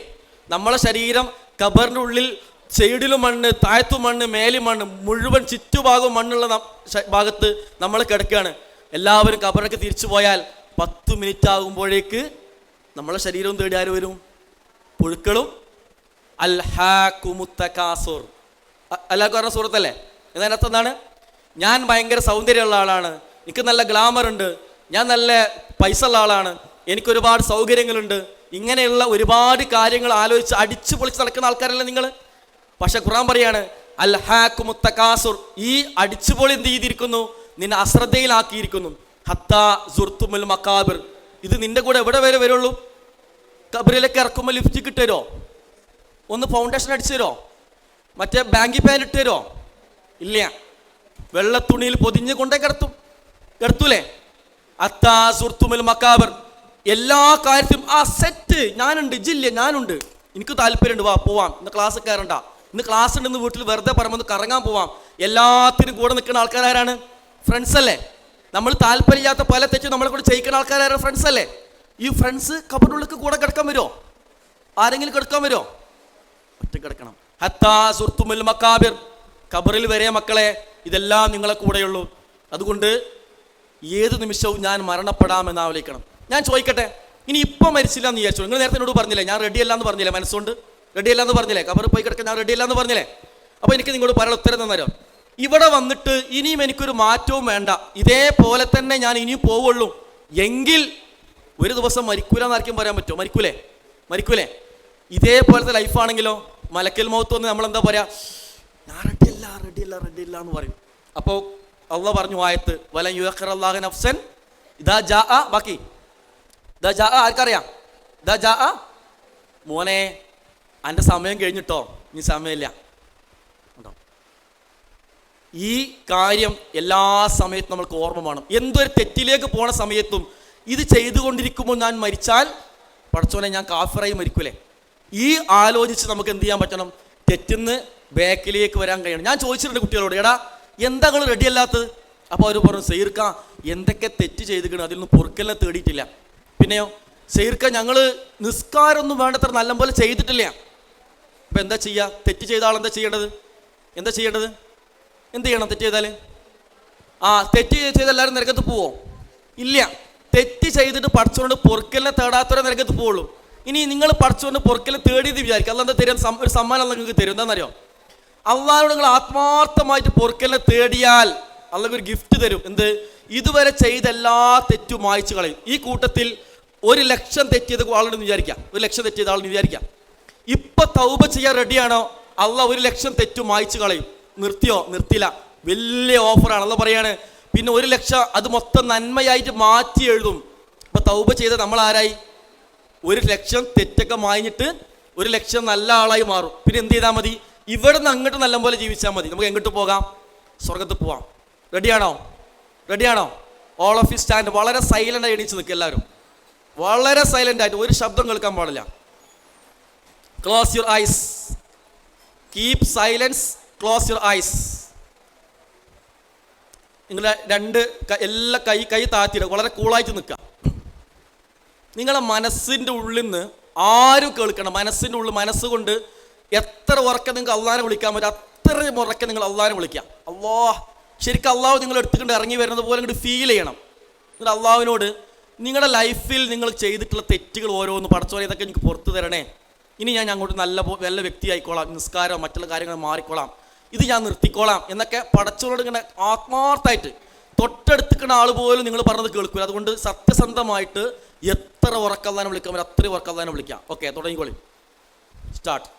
നമ്മളെ ശരീരം കബറിൻ്റെ ഉള്ളിൽ സൈഡിലും മണ്ണ്, താഴത്തും മണ്ണ്, മേലും മണ്ണ്, മുഴുവൻ ചുറ്റുഭാഗവും മണ്ണുള്ള ഭാഗത്ത് നമ്മൾ കിടക്കുകയാണ്. എല്ലാവരും കബറൊക്കെ തിരിച്ചു പോയാൽ 10 മിനിറ്റ് ആകുമ്പോഴേക്ക് നമ്മളെ ശരീരവും തേടി ആര് വരും? പുഴുക്കളും. അൽഹാക്കുമുത്തകാസുർ, എല്ലാവർക്കും പറഞ്ഞ സൂറത്തല്ലേ? എന്നതിൻ്റെ അർത്ഥം എന്താണ്? ഞാൻ ഭയങ്കര സൗന്ദര്യമുള്ള ആളാണ്, എനിക്ക് നല്ല ഗ്ലാമർ ഉണ്ട്, ഞാൻ നല്ല പൈസ ഉള്ള ആളാണ്, എനിക്കൊരുപാട് സൗകര്യങ്ങളുണ്ട്, ഇങ്ങനെയുള്ള ഒരുപാട് കാര്യങ്ങൾ ആലോചിച്ച് അടിച്ചു പൊളിച്ച് നടക്കുന്ന ആൾക്കാരല്ലേ നിങ്ങൾ? പക്ഷെ ഖുർആൻ പറയാണ് അൽഹാക്കുമുത്തകാസുർ, ഈ അടിച്ചുപൊളി എന്ത് ചെയ്തിരിക്കുന്നു? നിന്നെ അശ്രദ്ധയിലാക്കിയിരിക്കുന്നു. ഹത്താ സുർത്തുമുൽ മക്കാബിർ, ഇത് നിന്റെ കൂടെ എവിടെ വരെ വരുള്ളൂ? കബറിലേക്ക് ഇറക്കുമ്പോൾ ലിഫ്റ്റ് ഇട്ടുതരോ? ഒന്ന് ഫൗണ്ടേഷൻ അടിച്ചു തരോ? മറ്റേ ബാങ്കി പാൻറ് ഇട്ട് തരോ? ഇല്ല. വെള്ളത്തുണിയിൽ പൊതിഞ്ഞ് കൊണ്ടേ കിടത്തൂലേ? ഹത്താ സുർത്തുമുൽ മക്കാബിർ, എല്ലാ കാര്യത്തിലും ആ സെറ്റ് ഞാനുണ്ട്, ജില്ല ഞാനുണ്ട്, എനിക്ക് താല്പര്യമുണ്ട്, വാ പോവാം, ഇന്ന് ക്ലാസ് കയറണ്ട, ഇന്ന് ക്ലാസ് ഉണ്ടെന്ന് വീട്ടിൽ വെറുതെ പറയുമ്പോൾ കറങ്ങാൻ പോവാം. എല്ലാത്തിനും കൂടെ നിൽക്കുന്ന ആൾക്കാരാരാണ്? ഫ്രണ്ട്സ് അല്ലേ? നമ്മൾ താല്പര്യമില്ലാത്ത പല തെറ്റും നമ്മളെ കൂടെ ചെയ്യിക്കുന്ന ആൾക്കാരാണ് ഫ്രണ്ട്സ് അല്ലേ? ഈ ഫ്രണ്ട്സ് കബറിനുള്ളിൽ കൂടെ കിടക്കാൻ വരുമോ? ആരെങ്കിലും കിടക്കാൻ വരുമോ? ഒറ്റ കിടക്കണം. ഹത്താ സുർത്തുമുൽ മക്കാബിർ, കബറിൽ വരെ മക്കളെ ഇതെല്ലാം നിങ്ങളെ കൂടെയുള്ളൂ. അതുകൊണ്ട് ഏത് നിമിഷവും ഞാൻ മരണപ്പെടാമെന്ന് ആലോചിക്കണം. ഞാൻ ചോദിക്കട്ടെ, ഇനി ഇപ്പം മരിച്ചില്ല എന്ന് വിചാരിച്ചു, നിങ്ങൾ നേരത്തെ എന്നോട് പറഞ്ഞില്ലേ ഞാൻ റെഡിയല്ല എന്ന് പറഞ്ഞില്ലേ? മനസ്സുകൊണ്ട് റെഡിയല്ല എന്ന് പറഞ്ഞില്ലേ? കബറിൽ പോയി കിടക്കാൻ ഞാൻ റെഡിയല്ല എന്ന് പറഞ്ഞില്ലേ? അപ്പോൾ എനിക്ക് നിങ്ങളോട് പറയാൻ ഉത്തരം തന്നേരോ? ഇവിടെ വന്നിട്ട് ഇനിയും എനിക്കൊരു മാറ്റവും വേണ്ട, ഇതേപോലെ തന്നെ ഞാൻ ഇനിയും പോവുള്ളൂ എങ്കിൽ ഒരു ദിവസം മരിക്കൂലെന്ന് ആർക്കും പറയാൻ പറ്റുമോ? മരിക്കൂലേ? ഇതേപോലത്തെ ലൈഫാണെങ്കിലോ മലക്കൽ മൗത്ത് വന്ന് നമ്മളെന്താ പറയാ? ഞാൻ റെഡിയല്ല എന്ന് പറയും. അപ്പോൾ അള്ളാഹ് പറഞ്ഞു ആയത്ത് വലൻ യുഅഖിറല്ലാഹു നഫ്സൻ ഇദാ ജാഅ, ബാക്കി ഇദാ ജാഅ ആർക്കറിയാം? ഇദാ ജാഅ, മോനെ എൻ്റെ സമയം കഴിഞ്ഞിട്ടോ, ഇനി സമയമില്ല. ഈ കാര്യം എല്ലാ സമയത്തും നമ്മൾക്ക് ഓർമ്മ വേണം. എന്തൊരു തെറ്റിലേക്ക് പോണ സമയത്തും ഇത് ചെയ്തുകൊണ്ടിരിക്കുമ്പോൾ ഞാൻ മരിച്ചാൽ പടച്ചോനെ ഞാൻ കാഫിറായി മരിക്കൂലേ? ഈ ആലോചിച്ച് നമുക്ക് എന്ത് ചെയ്യാൻ പറ്റണം? തെറ്റിന്ന് ബാക്കിലേക്ക് വരാൻ കഴിയണം. ഞാൻ ചോദിച്ചിട്ടുണ്ട് കുട്ടികളോട്, എടാ എന്താ നിങ്ങൾ റെഡി അല്ലാത്തത്? അപ്പോൾ അവർ പറഞ്ഞു സെയ്ർക്ക എന്തൊക്കെ തെറ്റ് ചെയ്തിരിക്കണം, അതിലൊന്നും പൊറുക്കലിനെ തേടിയിട്ടില്ല. പിന്നെയോ സെയ്ർക്ക ഞങ്ങൾ നിസ്കാരമൊന്നും വേണ്ടത്ര നല്ലപോലെ ചെയ്തിട്ടില്ല. അപ്പം എന്താ ചെയ്യുക? തെറ്റ് ചെയ്ത ആൾ എന്താ ചെയ്യേണ്ടത്? എന്ത് ചെയ്യണം തെറ്റ് ചെയ്താൽ? തെറ്റ് ചെയ്ത് എല്ലാവരും നരകത്ത് പോവോ? ഇല്ല. തെറ്റ് ചെയ്തിട്ട് പഠിച്ചുകൊണ്ട് പൊറുക്കലിനെ തേടാത്തവരെ നരകത്ത് പോവുള്ളൂ. ഇനി നിങ്ങൾ പഠിച്ചുകൊണ്ട് പൊറുക്കലിനെ തേടിയത് വിചാരിക്കുക, അല്ലാതെ എന്താ തരും? ഒരു സമ്മാനം നിങ്ങൾക്ക് തരും. എന്താണെന്നറിയോ? അള്ളാഹുവിനോട് നിങ്ങൾ ആത്മാർത്ഥമായിട്ട് പൊറുക്കലിനെ തേടിയാൽ അള്ളാഹു ഒരു ഗിഫ്റ്റ് തരും. എന്ത്? ഇതുവരെ ചെയ്ത എല്ലാ തെറ്റും മായ്ച്ചു കളയും. ഈ കൂട്ടത്തിൽ 1,00,000 തെറ്റ് ചെയ്ത ആളുണ്ടെന്ന് വിചാരിക്കാം, 1,00,000 തെറ്റ് ചെയ്ത ആളെന്ന് വിചാരിക്കാം. ഇപ്പം തൗബ ചെയ്യാൻ റെഡിയാണോ? അള്ളാഹ് 1,00,000 തെറ്റും മായ്ച്ചു കളയും. നിർത്തിയോ? നിർത്തില്ല. വലിയ ഓഫറാണ്. അള്ളാഹ് പറയാണ് പിന്നെ 1,00,000 അത് മൊത്തം നന്മയായിട്ട് മാറ്റി എഴുതും. ഇപ്പം തൗബ ചെയ്ത നമ്മൾ ആരായി? 1,00,000 തെറ്റൊക്കെ മാഞ്ഞിട്ട് 1,00,000 നല്ല ആളായി മാറും. പിന്നെ എന്ത് ചെയ്താൽ മതി? ഇവിടെ നിന്ന് അങ്ങോട്ട് നല്ലപോലെ ജീവിച്ചാൽ മതി. നമുക്ക് എങ്ങോട്ട് പോകാം? സ്വർഗത്ത് പോവാം. റെഡിയാണോ? All of you stand. വളരെ സൈലൻ്റ് ആയി എണീച്ച് നിൽക്കുക എല്ലാവരും, വളരെ സൈലൻ്റ് ആയിട്ട്, ഒരു ശബ്ദം കേൾക്കാൻ പാടില്ല. Close your eyes, keep silence, close your eyes. നിങ്ങളുടെ എല്ലാ കൈ താഴ്ത്തിയിടുക, വളരെ കൂളായിട്ട് നിൽക്കുക. നിങ്ങളെ മനസ്സിൻ്റെ ഉള്ളിൽ നിന്ന് ആരും കേൾക്കണം. മനസ്സിൻ്റെ ഉള്ളിൽ മനസ്സുകൊണ്ട് എത്ര ഉറക്കം നിങ്ങൾക്ക് അള്ളാഹിനെ വിളിക്കാൻ പറ്റും അത്രയും ഉറക്കം നിങ്ങൾ അള്ളാഹിനെ വിളിക്കാം. അള്ളാഹ് ശരിക്കും അള്ളാഹു നിങ്ങൾ എടുത്തുകൊണ്ട് ഇറങ്ങി വരുന്നത് പോലെ ഇങ്ങോട്ട് ഫീൽ ചെയ്യണം. നിങ്ങൾ അള്ളാഹുവിനോട് നിങ്ങളുടെ ലൈഫിൽ നിങ്ങൾ ചെയ്തിട്ടുള്ള തെറ്റുകൾ ഓരോന്ന് പടച്ചോനെ ഇതൊക്കെ എനിക്ക് പുറത്തു തരണേ, ഇനി ഞാൻ അങ്ങോട്ട് നല്ല വ്യക്തി ആയിക്കോളാം, നിസ്കാരം മറ്റുള്ള കാര്യങ്ങൾ മാറിക്കോളാം, ഇത് ഞാൻ നിർത്തിക്കോളാം എന്നൊക്കെ പടച്ചോനോട് ഇങ്ങനെ ആത്മാർത്ഥമായിട്ട് തൊട്ടടുത്തിക്കുന്ന ആൾ പോലും നിങ്ങൾ പറഞ്ഞത് കേൾക്കില്ല. അതുകൊണ്ട് സത്യസന്ധമായിട്ട് എത്ര ഉറക്കല്ലാനെ വിളിക്കാൻ പറ്റും അത്രയും ഉറക്കല്ലാനെ വിളിക്കാം. ഓക്കെ, തുടങ്ങിക്കോളി. സ്റ്റാർട്ട്.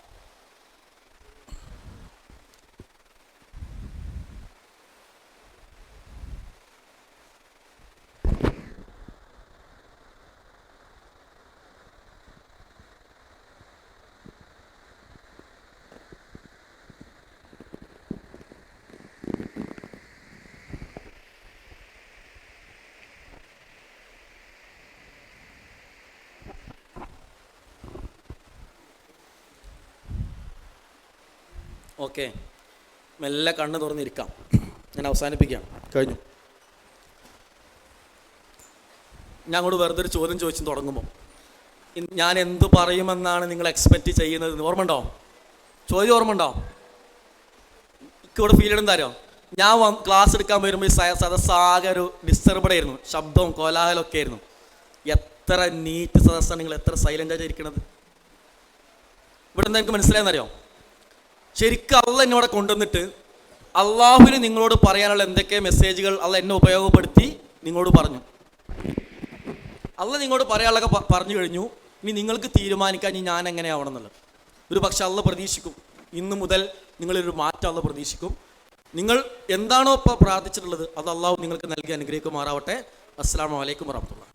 ഓക്കെ, മെല്ലെ കണ്ണ് തുറന്നിരിക്കാം. ഞാൻ അവസാനിപ്പിക്കാം. കഴിഞ്ഞു. ഞാൻ അങ്ങോട്ട് വെറുതെ ഒരു ചോദ്യം ചോദിച്ചു തുടങ്ങുമ്പോൾ ഞാൻ എന്ത് പറയുമെന്നാണ് നിങ്ങൾ എക്സ്പെക്റ്റ് ചെയ്യുന്നത്? ഓർമ്മ ഉണ്ടോ? ചോദ്യം ഓർമ്മ ഉണ്ടോ? എനിക്കിവിടെ ഫീൽ ചെയ്യണം തരോ? ഞാൻ ക്ലാസ് എടുക്കാൻ വരുമ്പോൾ ഈ സദസ്സാകെ ഒരു ഡിസ്റ്റർബഡ് ആയിരുന്നു, ശബ്ദവും കോലാഹലമൊക്കെ ആയിരുന്നു. എത്ര നീറ്റ് സദസ്സാണ്, നിങ്ങൾ എത്ര സൈലൻ്റായിട്ട് ഇരിക്കണത്. ഇവിടെ എന്താ എനിക്ക് മനസ്സിലായെന്നറിയോ? ശരിക്കും അള്ള എന്നോടെ കൊണ്ടുവന്നിട്ട് അള്ളാഹുവിന് നിങ്ങളോട് പറയാനുള്ള എന്തൊക്കെ മെസ്സേജുകൾ അള്ള എന്നെ ഉപയോഗപ്പെടുത്തി നിങ്ങളോട് പറഞ്ഞു. അള്ള നിങ്ങളോട് പറയാനുള്ളതൊക്കെ പറഞ്ഞു കഴിഞ്ഞു. ഇനി നിങ്ങൾക്ക് തീരുമാനിക്കാൻ ഇനി ഞാൻ എങ്ങനെയാവണം എന്നുള്ളത്. ഒരു പക്ഷെ അള്ള പ്രതീക്ഷിക്കും, ഇന്ന് മുതൽ നിങ്ങളൊരു മാറ്റം അള്ള പ്രതീക്ഷിക്കും. നിങ്ങൾ എന്താണോ ഇപ്പോൾ പ്രാർത്ഥിച്ചിട്ടുള്ളത് അത് അള്ളാഹു നിങ്ങൾക്ക് നൽകി അനുഗ്രഹിക്കുമാറാവട്ടെ. അസ്സലാമു അലൈക്കും വറഹ്മത്തുള്ളാഹി.